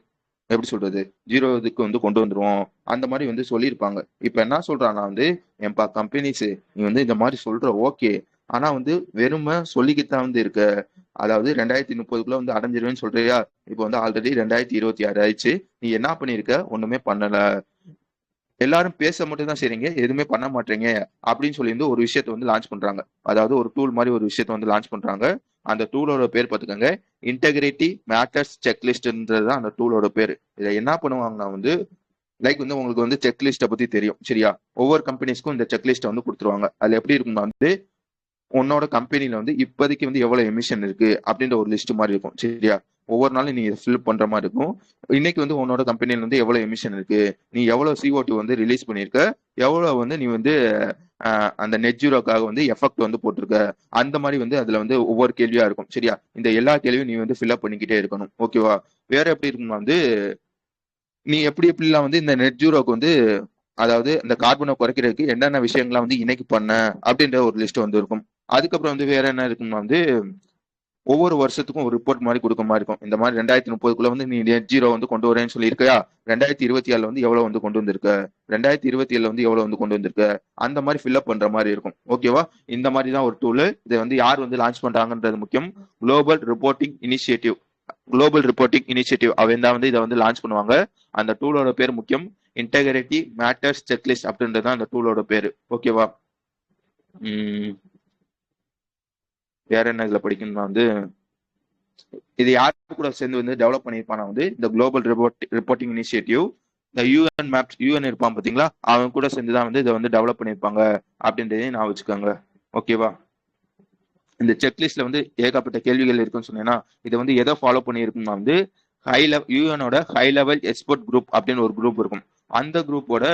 எப்படி சொல்றது ஜீரோ இதுக்கு வந்து கொண்டு வந்துருவோம் அந்த மாதிரி வந்து சொல்லியிருப்பாங்க. இப்ப என்ன சொல்றாங்கன்னா வந்து என்பா கம்பெனிஸ் நீ வந்து இந்த மாதிரி சொல்ற ஓகே, ஆனா வந்து வெறுமை சொல்லிக்கிட்டுதான் வந்து இருக்க. அதாவது 2030 வந்து அடைஞ்சிருவேன்னு சொல்றியா, இப்ப வந்து ஆல்ரெடி 2026 ஆயிடுச்சு. நீ என்ன பண்ணிருக்க, ஒண்ணுமே பண்ணல. எல்லாரும் பேச மட்டும் தான் செய்றீங்க, எதுவுமே பண்ண மாட்டீங்க அப்படின்னு சொல்லி வந்து ஒரு விஷயத்த வந்து லான்ச் பண்றாங்க. அதாவது ஒரு டூல் மாதிரி ஒரு விஷயத்த வந்து லான்ச் பண்றாங்க. அந்த டூலோட பேர் பார்த்துக்கோங்க, இன்டெகிரிட்டி மேட்டர்ஸ் செக்லிஸ்ட்ன்றது தான் அந்த டூலோட பேர். இதை என்ன பண்ணுவாங்கன்னா வந்து லைக் வந்து உங்களுக்கு வந்து செக்லிஸ்ட்டை பத்தி தெரியும் சரியா. ஒவ்வொரு கம்பெனிஸ்க்கும் இந்த செக்லிஸ்ட்டை வந்து கொடுத்துருவாங்க. அதுல எப்படி இருக்கும்னா வந்து உன்னோட கம்பெனில வந்து இப்போதைக்கு வந்து எவ்வளவு எமிஷன் இருக்கு அப்படின்ற ஒரு லிஸ்ட் மாதிரி இருக்கும் சரியா. ஒவ்வொரு நாளும் நீ ஃபில் பண்ற மாதிரி இருக்கும். இன்னைக்கு வந்து உன்னோட கம்பெனில வந்து எவ்வளவு எமிஷன் இருக்கு, நீ எவ்வளவு CO2 வந்து ரிலீஸ் பண்ணிருக்க, எவ்வளவு வந்து நீ வந்து அந்த நெட் ஜீரோக்காக வந்து எஃபெக்ட் வந்து போட்டிருக்க, அந்த மாதிரி வந்து அதுல வந்து ஒவ்வொரு கேள்வியா இருக்கும் சரியா. இந்த எல்லா கேள்வியும் நீ வந்து ஃபில்அப் பண்ணிக்கிட்டே இருக்கணும் ஓகேவா. வேற எப்படி இருக்கும்னா வந்து நீ எப்படி எப்படிலாம் வந்து இந்த நெட் ஜீரோக்கு வந்து அதாவது இந்த கார்பனை குறைக்கிறதுக்கு என்னென்ன விஷயங்கள்லாம் வந்து இன்னைக்கு பண்ண அப்படின்ற ஒரு லிஸ்ட் வந்து இருக்கும். அதுக்கப்புறம் வந்து வேற என்ன இருக்குன்னா வந்து ஒவ்வொரு வருஷத்துக்கும் ஒரு ரிப்போர்ட் மாதிரி கொடுக்க மாதிரி இருக்கும். இந்த மாதிரி 2030 வந்து நீ நெட் ஜீரோ வந்து கொண்டு வரேன்னு சொல்லியிருக்கையா, 2026 வந்து எவ்வளவு வந்து கொண்டு வந்திருக்க, 2027 வந்து எவ்வளவு வந்து கொண்டு வந்திருக்க, அந்த மாதிரி ஃபில்அப் பண்ற மாதிரி இருக்கும் ஓகேவா. இந்த மாதிரி தான் ஒரு டூல். இதை வந்து யார் வந்து லான்ச் பண்றாங்கன்றது முக்கியம். குளோபல் ரிப்போர்ட்டிங் இனிஷியேட்டிவ் அவன் தான் வந்து இதை வந்து லான்ச் பண்ணுவாங்க. அந்த டூலோட பேர் முக்கியம், இன்டெகிரிட்டி மேட்டர்ஸ் செக்லிஸ்ட் அப்படின்றது தான் அந்த டூலோட பேரு ஓகேவா. வேற என்ன இதுல படிக்கணும்னா வந்து இது யாரு கூட சேர்ந்து வந்து டெவலப் பண்ணியிருப்பானா வந்து இந்த குளோபல் ரிப்போர்ட்டிங் இனிஷியேட்டிவ், இந்த யூஎன் இருப்பான் பாத்தீங்களா, அவன் கூட சேர்ந்துதான் வந்து இதை வந்து டெவலப் பண்ணியிருப்பாங்க அப்படின்றதையும் நான் வச்சுக்கோங்க ஓகேவா. இந்த செக்லிஸ்ட்ல வந்து ஏகப்பட்ட கேள்விகள் இருக்குன்னு சொன்னேன்னா இதை வந்து எதை ஃபாலோ பண்ணியிருக்குன்னா வந்து யூஎனோட ஹை லெவல் எக்ஸ்பர்ட் குரூப் அப்படின்னு ஒரு குரூப் இருக்கும். அந்த குரூப்போட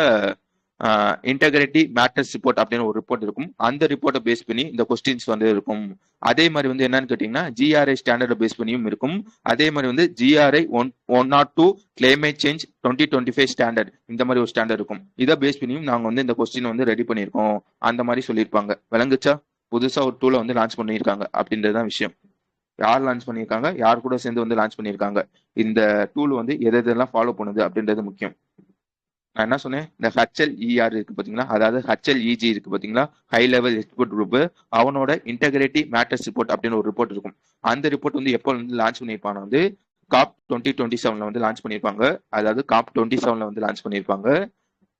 இன்டெகிரிட்டி மேட்டர்ஸ் ரிப்போர்ட் அப்படின்னு ஒரு ரிப்போர்ட் இருக்கும். அந்த ரிப்போர்ட்டை பேஸ் பண்ணி இந்த கொஸ்டின்ஸ் வந்து இருக்கும். அதே மாதிரி வந்து என்னன்னு கேட்டீங்கன்னா GRI ஸ்டாண்டர்டை பேஸ் பண்ணியும் இருக்கும். அதே மாதிரி வந்து GRI 102 கிளைமேட் சேஞ்ச் 2025 ஸ்டாண்டர்ட், இந்த மாதிரி ஒரு ஸ்டாண்டர்ட் இருக்கும். இதை பேஸ் பண்ணியும் நாங்க வந்து இந்த கொஸ்டின் வந்து ரெடி பண்ணியிருக்கோம் அந்த மாதிரி சொல்லியிருப்பாங்க. விளங்குச்சா. புதுசா ஒரு டூலை வந்து லான்ச் பண்ணியிருக்காங்க அப்படின்றதுதான் விஷயம். யார் லான்ச் பண்ணியிருக்காங்க, யார் கூட சேர்ந்து வந்து லான்ச் பண்ணியிருக்காங்க, இந்த டூல் வந்து எதெல்லாம் ஃபாலோ பண்ணுது அப்படின்றது முக்கியம். நான் என்ன சொன்னேன், இந்த HLER இருக்கு பாத்தீங்களா, அதாவது HLEG இருக்கு பாத்தீங்களா, ஹை லெவல் எக்ஸ்பர்ட் குரூப், அவனோட இன்டெகிரிட்டி மேட்டர்ஸ் ரிப்போர்ட் அப்படின்னு ஒரு ரிப்போர்ட் இருக்கும். அந்த ரிப்போர்ட் வந்து எப்போ வந்து லான்ச் பண்ணியிருப்பாங்க வந்து COP 2027 வந்து லான்ச் பண்ணியிருப்பாங்க. அதாவது COP 27 வந்து லான்ச் பண்ணியிருப்பாங்க.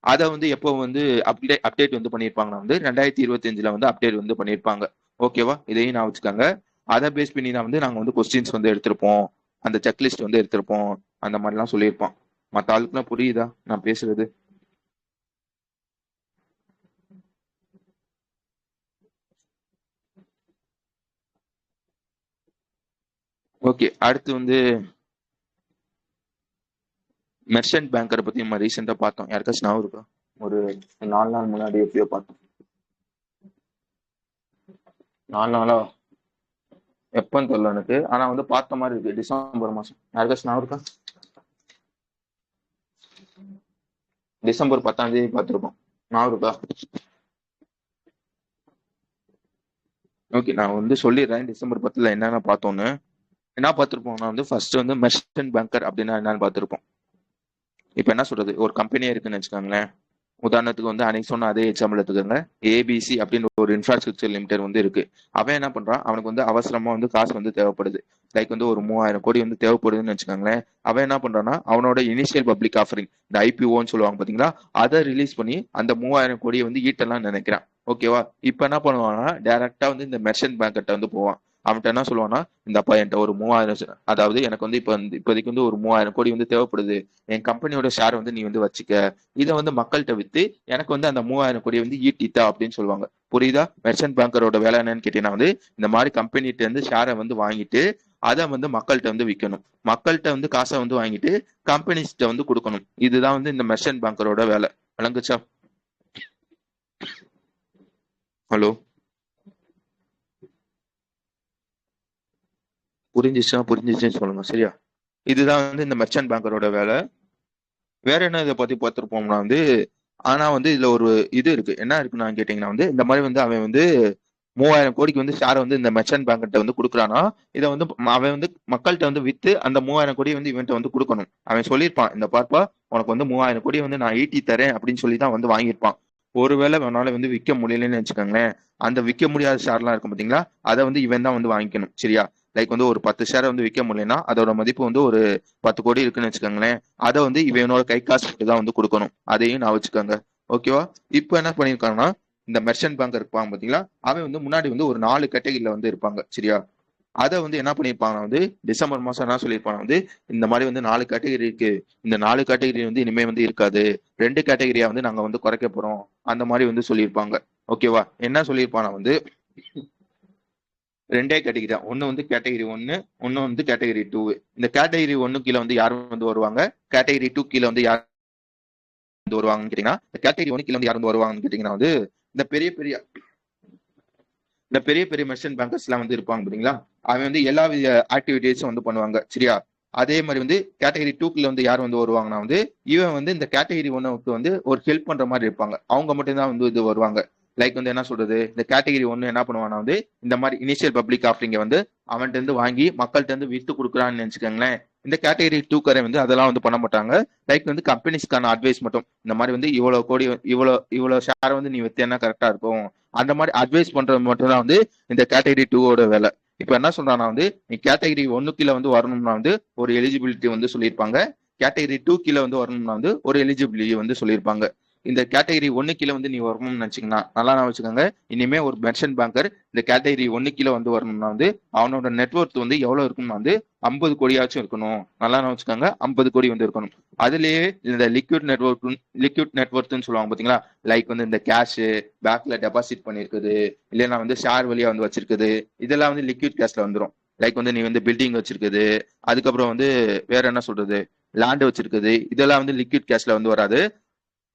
அதை வந்து எப்போ வந்து அப்டேட் வந்து பண்ணியிருப்பாங்கன்னா வந்து 2025 வந்து அப்டேட் வந்து பண்ணியிருப்பாங்க ஓகேவா. இதையும் நான் வச்சுக்காங்க. அதை பேஸ் பண்ணி தான் வந்து நாங்கள் வந்து கொஸ்டின்ஸ் வந்து எடுத்திருப்போம், அந்த செக்லிஸ்ட் வந்து எடுத்திருப்போம், அந்த மாதிரிலாம் சொல்லியிருப்போம். மற்ற ஆளுக்குலாம் புரியுதா நான் பேசுறது. ஓகே, அடுத்து வந்து மெர்ச்சன்ட் பேங்கரை பத்தி நம்ம ரீசெண்டா பார்த்தோம். யாருக்காச்சும் ஞாபகம் இருக்கா? ஒரு 4 நாள் முன்னாடி எப்பயோ பார்த்தோம். 4 நாளா எப்பன்னு தெரியல எனக்கு, ஆனா வந்து பார்த்த மாதிரி இருக்கு. டிசம்பர் மாசம். யாருக்காச்சும் ஞாபகம் இருக்கா? டிசம்பர் 10 பார்த்திருப்போம். ஞாபகம் இருக்கா? ஓகே, நான் வந்து சொல்லிடுறேன் டிசம்பர் 10 என்னென்ன பார்த்தோன்னு. என்ன பார்த்திருப்போம்னா வந்து ஃபர்ஸ்ட் வந்து மெர்ச்சன்ட் பேங்கர் அப்படின்னா என்னன்னு பார்த்திருப்போம். இப்ப என்ன சொல்றது, ஒரு கம்பெனியே இருக்குன்னு வச்சுக்கோங்களேன். உதாரணத்துக்கு வந்து அன்னைக்கு சொன்ன அதே எக்ஸாம்பிள் எடுத்துக்கோங்க. ABC அப்படின்னு ஒரு இன்ஃப்ராஸ்ட்ரக்சர் லிமிடெட் வந்து இருக்கு. அவன் என்ன பண்றான், அவனுக்கு வந்து அவசரமா வந்து காசு வந்து தேவைப்படுது. லைக் வந்து ஒரு 3000 கோடி வந்து தேவைப்படுதுன்னு வச்சுக்கோங்களேன். அவன் என்ன பண்றான்னா அவனோட இனிஷியல் பப்ளிக் ஆஃபரிங், இந்த IPOன்னு சொல்லுவாங்க பாத்தீங்களா, அதை ரிலீஸ் பண்ணி அந்த 3000 கோடியை வந்து ஈட்டலாம் நினைக்கிறான் ஓகேவா. இப்ப என்ன பண்ணுவான்னா டைரக்டா வந்து இந்த மெர்ச்சன்ட் பேங்கர்ட்ட வந்து போவான். அவன்கிட்ட என்ன சொல்லுவான்னா, இந்த அப்பா என்கிட்ட ஒரு 3000, அதாவது எனக்கு வந்து இப்போதைக்கு வந்து ஒரு 3000 கோடி வந்து தேவைப்படுது, என் கம்பெனியோட ஷேர் வந்து நீ வந்து வச்சுக்க, இதை வந்து மக்கள்கிட்ட வித்து எனக்கு வந்து அந்த 3000 கோடி வந்து ஈட்டித்தா அப்படின்னு சொல்லுவாங்க. புரியுதா. மெர்ச்சன்ட் பேங்கரோட வேலை என்னன்னு கேட்டீங்கன்னா வந்து இந்த மாதிரி கம்பெனிட்ட இருந்து ஷேரை வந்து வாங்கிட்டு அதை வந்து மக்கள்கிட்ட வந்து விற்கணும். மக்கள்கிட்ட வந்து காசை வந்து வாங்கிட்டு கம்பெனிஸ்ட வந்து கொடுக்கணும். இதுதான் வந்து இந்த மெர்ச்சன்ட் பேங்கரோட வேலை. விளங்குச்சா. ஹலோ, புரிஞ்சிச்சுன்னு சொல்லுங்க. சரியா? இதுதான் வந்து இந்த மெர்ச்சன்ட் பேங்கரோட வேலை. வேற என்ன இதை பத்தி பார்த்துருப்போம்னா வந்து, ஆனா வந்து இதுல ஒரு இது இருக்கு. என்ன இருக்குன்னு கேட்டீங்கன்னா வந்து, இந்த மாதிரி வந்து அவன் வந்து 3000 கோடிக்கு வந்து ஷேர் வந்து இந்த மெர்ச்சன்ட் பேங்க்ட்ட வந்து கொடுக்குறானா, இதை வந்து அவன் வந்து மக்கள்கிட்ட வந்து வித்து அந்த 3000 கோடி வந்து இவன்ட்ட வந்து கொடுக்கணும். அவன் சொல்லியிருப்பான், இந்த பார்ப்பா உனக்கு வந்து 3000 கோடி வந்து நான் ஈட்டி தரேன் அப்படின்னு சொல்லி தான் வந்து வாங்கியிருப்பான். ஒருவேளை அவனால வந்து விற்க முடியலன்னு வச்சுக்கோங்களேன், அந்த விற்க முடியாத ஷேர்லாம் இருக்கும் பாத்தீங்களா, அதை வந்து இவன் தான் வந்து வாங்கிக்கணும். சரியா? லைக் வந்து ஒரு 10 ஷேரை வந்து விற்க முடியலன்னா அதோட மதிப்பு வந்து ஒரு 10 கோடி இருக்குன்னு வச்சுக்கோங்களேன், அதை வந்து இவனோட கை காசு போட்டு தான் வந்து கொடுக்கணும். அதையும் நான் வச்சுக்கோங்க. ஓகேவா? இப்போ என்ன பண்ணிருக்காங்கன்னா, இந்த மெர்ச்சன்ட் பேங்க் இருப்பாங்க பாத்தீங்களா, அவன் வந்து முன்னாடி வந்து ஒரு 4 கேட்டகரியில வந்து இருப்பாங்க. சரியா? அதை வந்து என்ன பண்ணிருப்பாங்க வந்து டிசம்பர் மாசம் என்ன சொல்லியிருப்பாங்க வந்து, இந்த மாதிரி வந்து 4 கேட்டகரி இருக்கு, இந்த 4 கேட்டகரி வந்து இனிமே வந்து இருக்காது, 2 கேட்டகரியா வந்து நாங்க வந்து குறைக்க போறோம், அந்த மாதிரி வந்து சொல்லியிருப்பாங்க. ஓகேவா? என்ன சொல்லியிருப்பாங்க வந்து, 2 கேட்டகரி தான். ஒன்னு வந்து கேட்டகரி 1, ஒன்னு வந்து கேட்டகரி 2. இந்த கேட்டகரி 1 கீழே வந்து யாரும் வந்து வருவாங்க, கேட்டகரி 2 கீழே வந்து யார் வந்து வருவாங்கன்னு கேட்டீங்கன்னா, இந்த கேட்டகரி 1 கீழே வந்து யார் வந்து வருவாங்கன்னு கேட்டீங்கன்னா வந்து, இந்த பெரிய பெரிய இந்த பெரிய பெரிய மெர்ச்சன்ட் பேங்கர்ஸ் எல்லாம் வந்து இருப்பாங்க பாத்தீங்களா, அவன் வந்து எல்லா வித ஆக்டிவிட்டீஸும் வந்து பண்ணுவாங்க. சரியா? அதே மாதிரி வந்து கேட்டகரி 2 வந்து யார் வந்து வருவாங்கன்னா வந்து, இவன் வந்து இந்த கேட்டகரி 1 வந்து ஒரு ஹெல்ப் பண்ற மாதிரி இருப்பாங்க. அவங்க மட்டும் தான் வந்து இது வருவாங்க. லைக் வந்து என்ன சொல்றது, இந்த கேட்டகரி 1 என்ன பண்ணுவானா வந்து, இந்த மாதிரி இனிஷியல் பப்ளிக் ஆஃபரிங்க வந்து அவன்கிட்ட இருந்து வாங்கி மக்கள்கிட்ட இருந்து வித்து கொடுக்குறான்னு நினைச்சுக்கோங்களேன். இந்த கேட்டகரி 2 வந்து அதெல்லாம் வந்து பண்ண மாட்டாங்க. லைக் வந்து கம்பெனிஸ்க்கான அட்வைஸ் மட்டும், இந்த மாதிரி வந்து இவ்வளவு கோடி இவ்வளவு ஷேர் வந்து நீ வித்தேன்னா கரெக்டா இருக்கும், அந்த மாதிரி அட்வைஸ் பண்றது மட்டும் தான் வந்து இந்த கேட்டகரி 2 வேலை. இப்ப என்ன சொல்றானா வந்து, நீ கேட்டகரி 1 கீழே வந்து வரணும்னா வந்து ஒரு எலிஜிபிலிட்டி வந்து சொல்லியிருப்பாங்க, கேட்டகரி 2 கீழே வந்து வரணும்னா வந்து ஒரு எலிஜிபிலிட்டி வந்து சொல்லியிருப்பாங்க. இந்த கேட்டகரி 1 கீழே வந்து நீ வரணும்னு நினைச்சீங்கன்னா நல்லா நான் வச்சுக்கோங்க, இனிமே ஒரு மெர்ச்சன்ட் பேங்கர் இந்த கேட்டகரி 1 கீழே வந்து வரணும்னா வந்து அவனோட நெட்ஒர்க் வந்து எவ்வளவு இருக்கும்னா வந்து 50 கோடியாச்சும் இருக்கணும். நல்லா நான் வச்சுக்கோங்க, 50 கோடி வந்து இருக்கணும். அதுலயே இந்த லிக்விட் நெட்ஒர்க்னு சொல்லுவாங்க பாத்தீங்களா, லைக் வந்து இந்த கேஷ் பேங்க்ல டெபாசிட் பண்ணிருக்குது, இல்லைன்னா வந்து ஷேர் வழியா வந்து வச்சிருக்குது, இதெல்லாம் வந்து லிக்விட் கேஷ்ல வந்துடும். லைக் வந்து நீ வந்து பில்டிங் வச்சிருக்குது, அதுக்கப்புறம் வந்து வேற என்ன சொல்றது, லேண்ட் வச்சிருக்குது, இதெல்லாம் வந்து லிக்விட் கேஷ்ல வந்து வராது.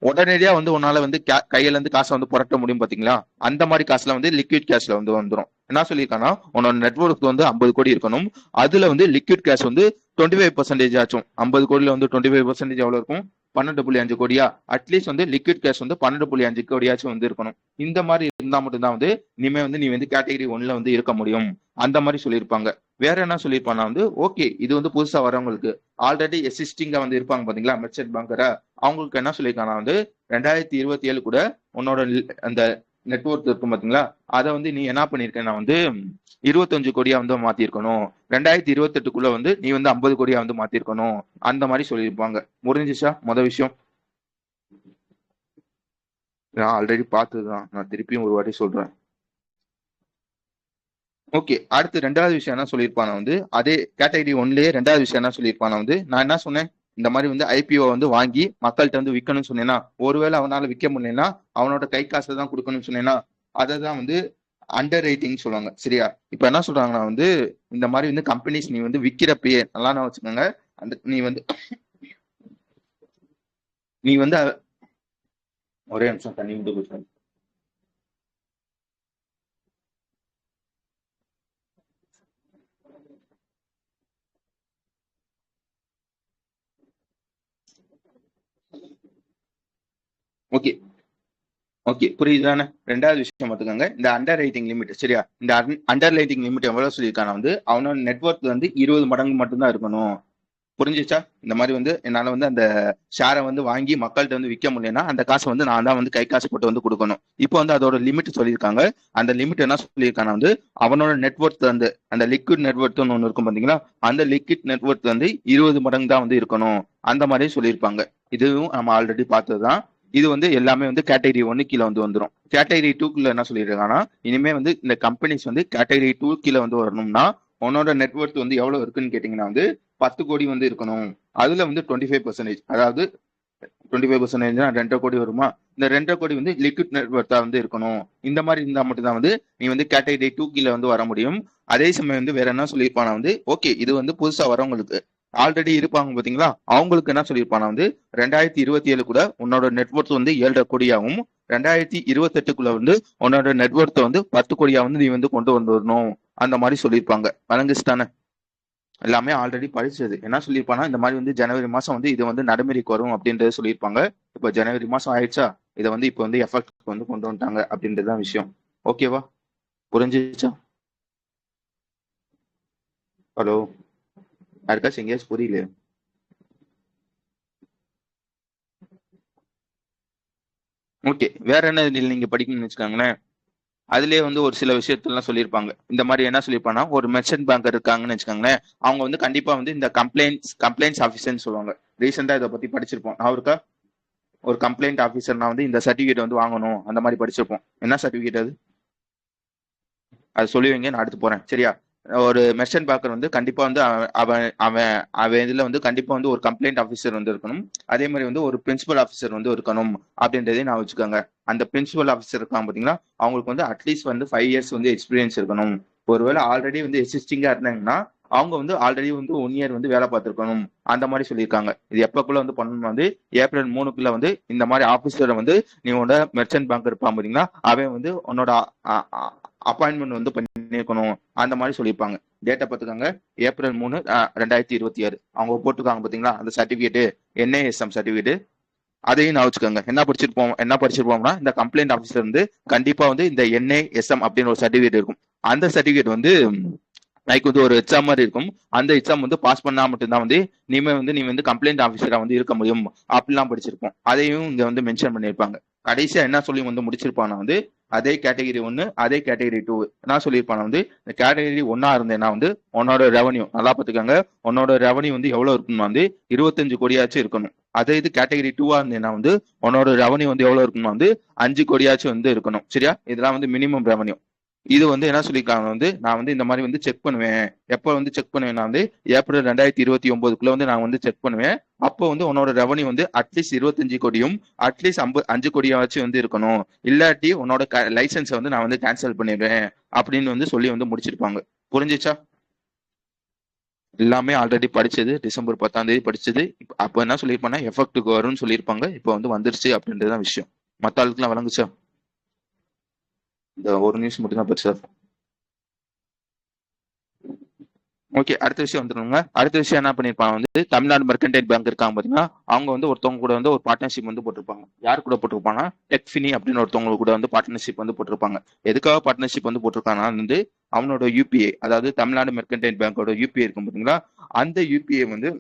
உடனடியா வந்து உன்னால வந்து கையில இருந்து காசை வந்து புரட்ட முடியும் பாத்தீங்களா, அந்த மாதிரி காசுல வந்து லிக்விட் கேஷ்ல வந்து வந்துடும். என்ன சொல்லியிருக்காங்கன்னா, உன்னோட நெட்ஒர்க் வந்து 50 கோடி இருக்கணும், அதுல வந்து லிக்விட் கேஷ் வந்து 25% ஆச்சும். 50 கோடியில வந்து 25% எவ்வளவு இருக்கும், 12.5 கோடியா? அட்லீஸ்ட் வந்து லிக்விட் கேஷ் வந்து 12.5 கோடியாச்சும் வந்து இருக்கணும். இந்த மாதிரி இருந்தா மட்டும்தான் வந்து இனிமே வந்து நீ வந்து கேட்டகரி 1 வந்து இருக்க முடியும், அந்த மாதிரி சொல்லியிருப்பாங்க. வேற என்ன சொல்லியிருப்பானா வந்து, ஓகே இது வந்து புதுசா வரவங்களுக்கு, ஆல்ரெடி எக்ஸிஸ்டிங்கா வந்து இருப்பாங்க பாத்தீங்களா மெர்ச்சன்ட் பேங்கரா, அவங்களுக்கு என்ன சொல்லியிருக்காங்க வந்து, 2027 கூட உன்னோட அந்த நெட்ஒர்க் இருக்கும் பாத்தீங்களா, அதை வந்து நீ என்ன பண்ணிருக்கேன்னா வந்து 25 கோடியா வந்து மாத்திருக்கணும், 2028க்குள்ள வந்து நீ வந்து 50 கோடியா வந்து மாத்திருக்கணும், அந்த மாதிரி சொல்லியிருப்பாங்க. முடிஞ்சிச்சா விஷயம்? நான் ஆல்ரெடி பார்த்ததுதான், நான் திருப்பியும் ஒரு வாட்டி சொல்றேன். ஓகே, அடுத்து 2வது விஷயம் என்ன சொல்லியிருப்பான வந்து, அதே கேட்டகரி 1லயே 2வது விஷயம் என்ன சொல்லியிருப்பான வந்து, நான் என்ன சொன்னேன், இந்த மாதிரி வந்து ஐபிஓ வந்து வாங்கி மக்கள்கிட்ட வந்து விற்கணும்னு சொன்னேன்னா, ஒருவேளை அவனால விற்க முடியலன்னா அவனோட கை காசை தான் கொடுக்கணும்னு சொன்னேன்னா, அதை தான் வந்து அண்டர் ரைட்டிங் சொல்லுவாங்க. சரியா? இப்ப என்ன சொல்றாங்கன்னா வந்து, இந்த மாதிரி வந்து கம்பெனிஸ் நீ வந்து விற்கிறப்பயே நல்லா நான் வச்சுக்கோங்க, அந்த நீ வந்து ஒரே நிமிஷம் தண்ணி விட்டு கொடுத்தேன். ஓகே, ஓகே, புரியுதுதானே? 2வது விஷயம் பார்த்துக்கோங்க, இந்த அண்டர் ரைட்டிங் லிமிட். சரியா? இந்த அண்டர் ரைட்டிங் லிமிட் எவ்வளவு சொல்லியிருக்கான வந்து, அவனோட நெட்ஒர்க் வந்து 20 மடங்கு மட்டும்தான் இருக்கணும். புரிஞ்சிச்சா? இந்த மாதிரி வந்து என்னால வந்து அந்த ஷேரை வந்து வாங்கி மக்கள்கிட்ட வந்து விற்க முடியலன்னா அந்த காசை வந்து நான் தான் வந்து கை காசு போட்டு வந்து கொடுக்கணும். இப்போ வந்து அதோட லிமிட் சொல்லியிருக்காங்க. அந்த லிமிட் என்ன சொல்லியிருக்காங்க வந்து, அவனோட நெட்ஒர்க் வந்து அந்த லிக்விட் நெட்ஒர்க் ஒன்று இருக்கும் பாத்தீங்களா, அந்த லிக்விட் நெட்ஒர்க் வந்து 20 மடங்கு தான் வந்து இருக்கணும், அந்த மாதிரி சொல்லியிருப்பாங்க. இதுவும் நம்ம ஆல்ரெடி பார்த்ததுதான். இது வந்து எல்லாமே வந்து கேட்டகரி 1 கீழே வந்து வந்துடும். கேட்டகரி 2 என்ன சொல்லியிருக்காங்கன்னா, இனிமே வந்து இந்த கம்பெனிஸ் வந்து கேட்டகரி 2 கீழே வந்து வரணும்னா உன்னோட நெட்ஒர்க் வந்து எவ்வளவு இருக்குன்னு கேட்டீங்கன்னா வந்து 10 கோடி வந்து இருக்கணும். அதுல வந்து 25%, அதாவது 25% 2.5 கோடி வருமா, இந்த 2.5 கோடி வந்து லிக்விட் நெட்ஒர்த்தா வந்து இருக்கணும். இந்த மாதிரி இருந்தா மட்டும்தான் வந்து நீ வந்து கேட்டகரி 2 கீழே வந்து வர முடியும். அதே சமயம் வந்து வேற என்ன சொல்லியிருப்பானா வந்து, ஓகே இது வந்து புதுசா வரவங்களுக்கு, ஆல்ரெடி இருப்பாங்க பாத்தீங்களா, அவங்களுக்கு என்ன சொல்லியிருப்பானா வந்து 2027 கூட உன்னோட நெட்ஒர்க் வந்து 7.5 கோடியாகவும் 2028 வந்து உன்னோட நெட்ஒர்க் வந்து 10 கோடியா வந்து நீ வந்து கொண்டு வந்துடணும் அந்த மாதிரி சொல்லியிருப்பாங்க. வழங்குச்சுதானே? எல்லாமே ஆல்ரெடி படிச்சது. என்ன சொல்லியிருப்பானா, இந்த மாதிரி வந்து ஜனவரி மாசம் வந்து இது வந்து நடைமுறைக்கு வரும் அப்படின்றத சொல்லியிருப்பாங்க. இப்போ ஜனவரி மாசம் ஆயிடுச்சா, இதை வந்து இப்போ வந்து எஃபெக்ட் வந்து கொண்டு வந்துட்டாங்க அப்படின்றதுதான் விஷயம். ஓகேவா? புரிஞ்சிச்சா? ஹலோ, யாருக்காச்சும் எங்கேயாச்சும் புரியல? ஓகே, வேற என்ன இதுல நீங்க படிக்கணும்னு வச்சுக்கோங்களேன். அதுலயே வந்து ஒரு சில விஷயத்தெல்லாம் சொல்லியிருப்பாங்க. இந்த மாதிரி என்ன சொல்லியிருப்பாங்கன்னா, ஒரு மெர்ச்சன்ட் பேங்கர் இருக்காங்கன்னு வச்சுக்கோங்களேன். அவங்க வந்து கண்டிப்பா வந்து இந்த கம்ப்ளைண்ட்ஸ் ஆஃபீஸர்னு சொல்லுவாங்க. ரீசெண்டா இதை பத்தி படிச்சிருப்போம். நான் இருக்கா ஒரு கம்ப்ளைண்ட் ஆஃபீஸர்னா வந்து இந்த சர்டிஃபிகேட் வந்து வாங்கணும் அந்த மாதிரி படிச்சிருப்போம். என்ன சர்டிஃபிகேட் அது? அது சொல்லி வைங்க, நான் அடுத்து போறேன். சரியா? ஒரு மெர்ச்சன்ட் பேங்கர் வந்து கண்டிப்பா வந்து அவன் அவன் அவன் இதுல வந்து கண்டிப்பா வந்து ஒரு கம்ப்ளைண்ட் ஆஃபீஸர் வந்து இருக்கணும். அதே மாதிரி வந்து ஒரு பிரின்சிபல் ஆஃபீஸர் வந்து இருக்கணும் அப்படின்றதையும் நான் வச்சுக்கோங்க. அந்த பிரின்சிபல் ஆஃபீஸர் இருக்காங்க பாத்தீங்களா, அவங்களுக்கு வந்து அட்லீஸ்ட் வந்து 5 இயர்ஸ் வந்து எக்ஸ்பீரியன்ஸ் இருக்கணும். ஒருவேளை ஆல்ரெடி வந்து எக்ஸிஸ்டிங்கா இருந்தாங்கன்னா அவங்க வந்து ஆல்ரெடி வந்து 1 இயர் வந்து வேலை பார்த்திருக்கணும் அந்த மாதிரி சொல்லியிருக்காங்க. இது எப்பக்குள்ள வந்து பண்ணணும் வந்து ஏப்ரல் 3க்குள்ள வந்து இந்த மாதிரி ஆபீசரை வந்து நீ உன்னோட மெர்ச்சன்ட் பேங்க் இருப்பான் பாத்தீங்களா, அவன் வந்து உன்னோட அப்பாயின்மெண்ட் வந்து பண்ணிருக்கணும் அந்த மாதிரி சொல்லியிருப்பாங்க. டேட்டா பார்த்துக்காங்க, ஏப்ரல் 3 2026. அவங்க போட்டுருக்காங்க பாத்தீங்களா அந்த சர்டிபிகேட், NISM சர்டிபிகேட். அதையும் நான் வச்சுக்கோங்க. என்ன படிச்சிருப்போம்னா, இந்த கம்ப்ளைண்ட் ஆஃபீஸர் வந்து கண்டிப்பா வந்து இந்த NISM அப்படின்னு ஒரு சர்டிபிகேட் இருக்கும். அந்த சர்டிபிகேட் வந்து லைக் வந்து ஒரு எக்ஸாம் மாதிரி இருக்கும். அந்த எக்ஸாம் வந்து பாஸ் பண்ணா மட்டும்தான் வந்து நீ வந்து கம்ப்ளைண்ட் ஆஃபீஸரா வந்து இருக்க முடியும் அப்படிலாம் படிச்சிருப்போம். அதையும் இங்க வந்து மென்ஷன் பண்ணியிருப்பாங்க. கடைசியா என்ன சொல்லி வந்து முடிச்சிருப்பானா வந்து அதே கேட்டகரி 1 அதே கேட்டகரி 2 என்ன சொல்லியிருப்பானா வந்து இந்த கேட்டகரி 1 இருந்தேன்னா வந்து உன்னோட ரெவன்யூ நல்லா பார்த்துக்கோங்க. உன்னோட ரெவன்யூ வந்து எவ்வளவு இருக்கணும் வந்து 25 கோடியாச்சும் இருக்கணும். அதே இது கேட்டகரி 2 இருந்தேன்னா வந்து உன்னோட ரெவன்யூ வந்து எவ்வளவு இருக்கணும் வந்து 5 கோடியாச்சும் வந்து இருக்கணும். சரியா? இதெல்லாம் வந்து மினிமம் ரெவன்யூ. இது வந்து என்ன சொல்லியிருக்காங்க வந்து நான் வந்து இந்த மாதிரி வந்து செக் பண்ணுவேன். எப்போ வந்து செக் பண்ணுவேன்னா வந்து ஏப்ரல் 2029 வந்து நான் வந்து செக் பண்ணுவேன். அப்போ வந்து உன்னோட ரெவன்யூ வந்து அட்லீஸ்ட் 25 கோடியும் அட்லீஸ்ட் 5 கோடியாச்சும் வந்து இருக்கணும். இல்லாட்டி உன்னோட லைசன்ஸை வந்து நான் வந்து கேன்சல் பண்ணிடுவேன் அப்படின்னு வந்து சொல்லி வந்து முடிச்சிருப்பாங்க. புரிஞ்சிச்சா? எல்லாமே ஆல்ரெடி படிச்சது. டிசம்பர் 10 படிச்சது. அப்போ என்ன சொல்லியிருப்பாங்கன்னா எஃபெக்ட்டுக்கு வரும்னு சொல்லியிருப்பாங்க. இப்போ வந்து வந்துருச்சு அப்படின்றதான் விஷயம். மற்ற ஆளுக்குலாம் விளங்குச்சா? இந்த ஒரு நியூஸ் மட்டும் தான் பெருசா இருக்கும். ஓகே, அடுத்த விஷயம் வந்துருங்க. அடுத்த விஷயம் என்ன பண்ணிருப்பாங்க வந்து தமிழ்நாடு மெர்கன்டைல் பேங்க் இருக்காங்க பாத்தீங்கன்னா, அவங்க வந்து ஒருத்தவங்க கூட வந்து ஒரு பார்ட்னர்ஷிப் வந்து போட்டிருப்பாங்க. யார் கூட போட்டிருப்பாங்கன்னா டெக்ஃபினி அப்படின்னு ஒருத்தவங்க கூட வந்து பார்ட்னர்ஷிப் வந்து போட்டிருப்பாங்க. எதுக்காக பார்ட்னர்ஷிப் வந்து போட்டிருக்காங்கன்னா வந்து அவனோட யூபிஐ, அதாவது தமிழ்நாடு மெர்கன்டைல் பேங்கோட யூபிஐ இருக்கும் பாத்தீங்களா, அந்த யூபிஐ வந்து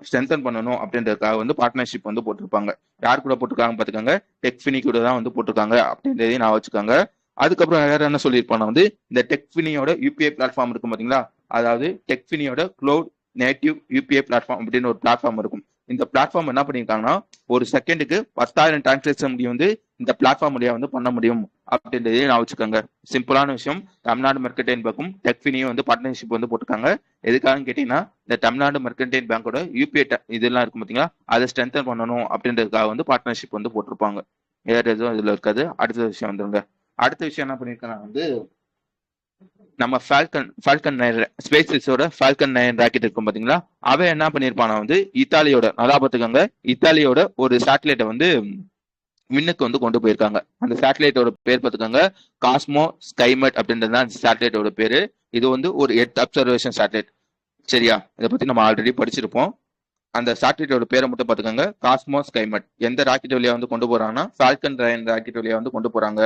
ஸ்ட்ரென்தன் பண்ணணும் அப்படின்றதுக்காக வந்து பார்ட்னர்ஷிப் வந்து போட்டிருப்பாங்க. யார் கூட போட்டிருக்காங்க பாத்துக்கோங்க, டெக்ஃபினி கூட தான் வந்து போட்டிருக்காங்க அப்படின்றதையும் நான் வச்சுக்கோங்க. அதுக்கப்புறம் வேற என்ன சொல்லியிருப்பாங்க வந்து இந்த டெக்ஃபினியோட யூபிஐ பிளாட்ஃபார்ம் இருக்கும் பாத்தீங்களா, அதாவது டெக்ஃபினியோட க்ளவுட் நேட்டிவ் யூபிஐ பிளாட்ஃபார்ம் அப்படின்னு ஒரு பிளாட்ஃபார்ம் இருக்கும். இந்த பிளாட்ஃபார்ம் என்ன பண்ணிருக்காங்கன்னா ஒரு செகண்டுக்கு 10,000 டிரான்சாக்ஷன் முடியும் வந்து இந்த பிளாட்ஃபார்ம் வழியா வந்து பண்ண முடியும் அப்படின்றதையும் நான் வச்சுக்கோங்க. சிம்பிளான விஷயம். தமிழ்நாடு மெர்கன்டைல் பேங்க்கும் டெக்ஃபினியும் வந்து பார்ட்னர்ஷிப் வந்து போட்டிருக்காங்க. எதுக்காகன்னு கேட்டீங்கன்னா இந்த தமிழ்நாடு மெர்கன்டைல் பேங்கோட யூபிஐ இதெல்லாம் இருக்கும் பாத்தீங்களா, அதை ஸ்ட்ரென்தன் பண்ணணும் அப்படின்றதுக்காக வந்து பார்ட்னர்ஷிப் வந்து போட்டிருப்பாங்க. வேற எதுவும் இதுல இருக்காது. அடுத்த விஷயம் வந்துருங்க. அடுத்த விஷயம் என்ன பண்ணிருக்கேன் வந்து நம்ம ஃபால்கன் 9 ஸ்பேஸ் ஃபால்கன் 9 ராக்கெட் இருக்கும் பாத்தீங்களா, அவன் என்ன பண்ணிருப்பானா வந்து இத்தாலியோட, நல்லா பாத்துக்கோங்க, இத்தாலியோட ஒரு சேட்டலைட்டை வந்து விண்ணுக்கு வந்து கொண்டு போயிருக்காங்க. அந்த சேட்டலைட்டோட பேர் பாத்துக்கோங்க, காஸ்மோ ஸ்கைமெட் அப்படின்றது தான் சேட்டலைட்டோட பேரு. இது வந்து ஒரு எர்த் அப்சர்வேஷன் சேட்டலைட். சரியா? இதை பத்தி நம்ம ஆல்ரெடி படிச்சிருப்போம். அந்த சேட்டலைட்டோட பேரை மட்டும் பாத்துக்கோங்க, காஸ்மோ ஸ்கைமெட். எந்த ராக்கெட் வழியா வந்து கொண்டு போறாங்கன்னா ஃபால்கன் 9 ராக்கெட் வழியா வந்து கொண்டு போறாங்க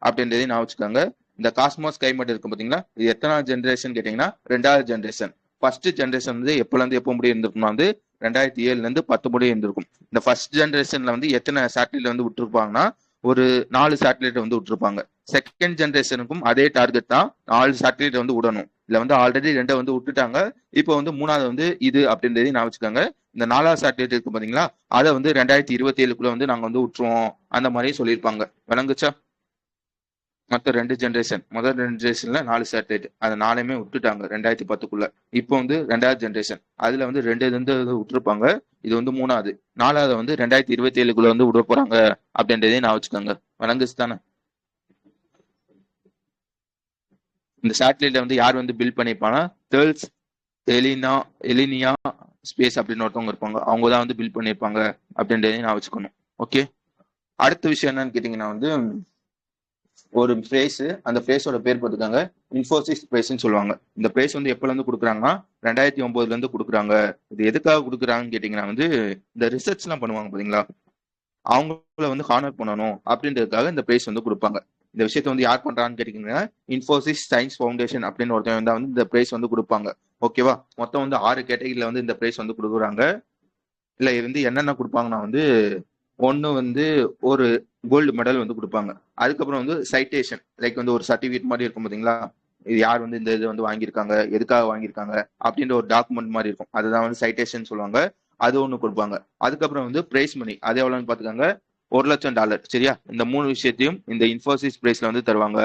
அப்படின்றதையும் நான் வச்சுக்கோங்க. இந்த காஸ்மோஸ் ஸ்கைமெட் இருக்கு பாத்தீங்களா, இது எத்தனாவது ஜென்ரேஷன் கேட்டீங்கன்னா 2வது ஜென்ரேஷன். ஃபர்ஸ்ட் ஜென்ரேஷன் வந்து எப்பல இருந்து எப்போ முடியும் இருந்திருக்கும்னா வந்து 2007ல இருந்து 10 முடியும் இருந்திருக்கும். இந்த ஃபர்ஸ்ட் ஜென்ரேஷன்ல வந்து எத்தனை சேட்டலைட் வந்து விட்டுருப்பாங்கன்னா ஒரு 4 சேட்டலைட் வந்து விட்டுருப்பாங்க. செகண்ட் ஜென்ரேஷனுக்கும் அதே டார்கெட் தான், 4 சேட்டலைட் வந்து விடணும். இதுல வந்து ஆல்ரெடி 2 வந்து விட்டுட்டாங்க. இப்போ வந்து 3வது வந்து இது அப்படின்றதையும் நான் வச்சுக்கோங்க. இந்த 4வது சேட்டலைட் இருக்கு பாத்தீங்களா, அதை வந்து 2027க்குள்ள வந்து நாங்க வந்து விட்டுருவோம் அந்த மாதிரி சொல்லியிருப்பாங்க. விளங்குச்சா? மொத்தம் 2 ஜென்ரேஷன். முதல் ஜென்ரேஷன்ல 4 சேட்டலைட், அதை 4மே விட்டுட்டாங்க 2010க்குள்ள. இப்போ வந்து 2வது ஜென்ரேஷன், அதுல வந்து 2 வந்து விட்டுருப்பாங்க. இது வந்து 3வது. 4வது வந்து 2027க்குள்ள வந்து விட போறாங்க அப்படின்றதையும் நான் வச்சுக்கோங்க. வழங்குச்சு தானே? இந்த சேட்டலைட்டை வந்து யார் வந்து பில்ட் பண்ணிருப்பானா, தேர்ல்ஸ் எலினியா ஸ்பேஸ் அப்படின்னு ஒருத்தவங்க இருப்பாங்க, அவங்க தான் வந்து பில்ட் பண்ணியிருப்பாங்க அப்படின்றதையும் நான் வச்சுக்கணும். ஓகே, அடுத்த விஷயம் என்னன்னு கேட்டீங்கன்னா வந்து ஒரு பிரைஸ், அந்த பிரைஸோட பேர் பார்த்துக்காங்க இன்ஃபோசிஸ் பிரைஸ்ன்னு சொல்லுவாங்க. இந்த பிரைஸ் வந்து எப்பல இருந்து கொடுக்குறாங்கன்னா 2009 இருந்து கொடுக்குறாங்க. இது எதுக்காக கொடுக்குறாங்கன்னு கேட்டீங்கன்னா வந்து இந்த ரிசர்ச் எல்லாம் பண்ணுவாங்க பாத்தீங்களா, அவங்கள வந்து ஹானர் பண்ணணும் அப்படின்றதுக்காக இந்த பிரைஸ் வந்து கொடுப்பாங்க. இந்த விஷயத்த வந்து யார் பண்றான்னு கேட்டீங்கன்னா இன்ஃபோசிஸ் சயின்ஸ் ஃபவுண்டேஷன் அப்படின்னு ஒருத்தவங்க வந்து இந்த பிரைஸ் வந்து கொடுப்பாங்க. ஓகேவா, மொத்தம் வந்து 6 கேட்டகரியில வந்து இந்த பிரைஸ் வந்து கொடுக்குறாங்க. இல்ல வந்து என்னென்ன கொடுப்பாங்கன்னா வந்து ஒன்னு வந்து ஒரு கோல்டு மெடல் வந்து கொடுப்பாங்க. அதுக்கப்புறம் வந்து சைட்டேஷன், லைக் வந்து ஒரு சர்டிபிகேட் மாதிரி இருக்கும் பாத்தீங்களா, இது யார் வந்து இந்த இது வந்து வாங்கியிருக்காங்க, எதுக்காக வாங்கியிருக்காங்க அப்படின்ற ஒரு டாக்குமெண்ட் மாதிரி இருக்கும், அதுதான் வந்து சைட்டேஷன் சொல்லுவாங்க. அது ஒண்ணு கொடுப்பாங்க. அதுக்கப்புறம் வந்து பிரைஸ் மணி, அது எவ்வளவுன்னு பாத்துக்காங்க $1,00,000. சரியா, இந்த 3 விஷயத்தையும் இந்த இன்ஃபோசிஸ் பிரைஸ்ல வந்து தருவாங்க.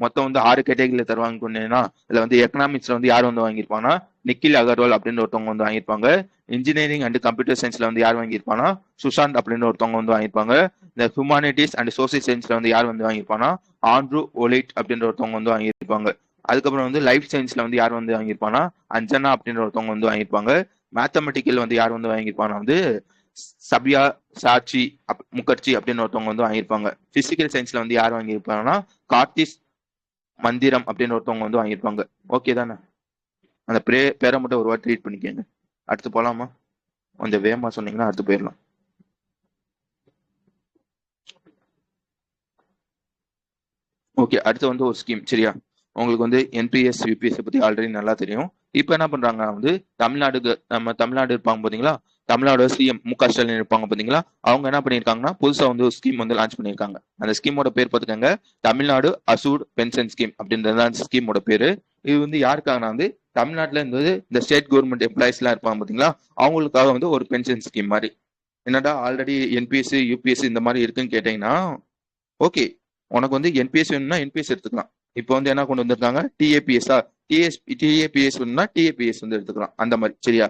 மொத்தம் வந்து 6 கேட்டகரியில தருவாங்க சொன்னீங்கன்னா, இதுல வந்து எக்கனாமிக்ஸ்ல வந்து யார் வந்து வாங்கியிருப்பாங்கன்னா நிக்கில் அகர்வால் அப்படின்னு ஒருத்தவங்க வந்து வாங்கியிருப்பாங்க. இன்ஜினியரிங் அண்ட் கம்ப்யூட்டர் சயின்ஸ்ல வந்து யார் வாங்கியிருப்பாங்கன்னா சுஷாந்த் அப்படின்னு ஒருத்தவங்க வந்து வாங்கியிருப்பாங்க. இந்த ஹியூமானிட்டிஸ் அண்ட் சோசியல் சயின்ஸ்ல வந்து யார் வந்து வாங்கியிருப்பாங்கன்னா ஆண்ட்ரூ ஒலிட் அப்படின்ற ஒருத்தவங்க வந்து வாங்கியிருப்பாங்க. அதுக்கப்புறம் வந்து லைஃப் சயின்ஸ்ல வந்து யார் வந்து வாங்கியிருப்பாங்கன்னா அஞ்சனா அப்படின்ற ஒருத்தவங்க வந்து வாங்கியிருப்பாங்க. மேத்தமெட்டிக்கல் வந்து யார் வந்து வாங்கியிருப்பாங்கன்னா வந்து சபியா சாட்சி முகர்ஜி அப்படின்னு ஒருத்தவங்க வந்து வாங்கியிருப்பாங்க. பிசிக்கல் சயின்ஸ்ல வந்து யார் வாங்கியிருப்பாங்கன்னா கார்த்திஸ் மந்திரம் அப்படின்னு ஒருத்தவங்க வந்து வாங்கியிருப்பாங்க. ஓகே தானே, அந்த பேரை மட்டும் ஒரு வாட்டி ரீட் பண்ணிக்கங்க. அடுத்து போலாமா, கொஞ்சம் வேகமா சொன்னீங்கன்னா அடுத்து போயிடலாம். ஓகே, அடுத்து வந்து ஒரு ஸ்கீம். சரியா, உங்களுக்கு வந்து என்பிஎஸ் யூபிஎஸ் பத்தி ஆல்ரெடி நல்லா தெரியும். இப்போ என்ன பண்றாங்க வந்து தமிழ்நாடுக்கு, நம்ம தமிழ்நாடு இருப்பாங்க பாத்தீங்களா, தமிழ்நாடு சிஎம் மு.க. ஸ்டாலின் இருப்பாங்க பாத்தீங்களா, அவங்க என்ன பண்ணிருக்காங்கன்னா புதுசா வந்து ஒரு ஸ்கீம் வந்து லான்ச் பண்ணிருக்காங்க. அந்த ஸ்கீமோட பேர் பார்த்துக்கங்க தமிழ்நாடு அசூர்ட் பென்ஷன் ஸ்கீம் அப்படின்றது அந்த ஸ்கீமோட பேரு. இது வந்து யாருக்காகனா வந்து தமிழ்நாட்டுல இருந்து இந்த ஸ்டேட் கவர்மெண்ட் எம்ப்ளாயிஸ் எல்லாம் இருப்பாங்க பாத்தீங்களா, அவங்களுக்காக வந்து ஒரு பென்ஷன் ஸ்கீம் மாதிரி. என்னடா ஆல்ரெடி என்பிஎஸ் யூபிஎஸ் இந்த மாதிரி இருக்குன்னு கேட்டீங்கன்னா, ஓகே, உனக்கு வந்து என்பிஎஸ் வேணும்னா என்பிஎஸ் எடுத்துக்கலாம். இப்போ வந்து என்ன கொண்டு வந்திருக்காங்க டிஏபிஎஸ்ஆ, டிஏபிஎஸ் வேணும்னா டிஏபிஎஸ் வந்து எடுத்துக்கலாம் அந்த மாதிரி. சரியா,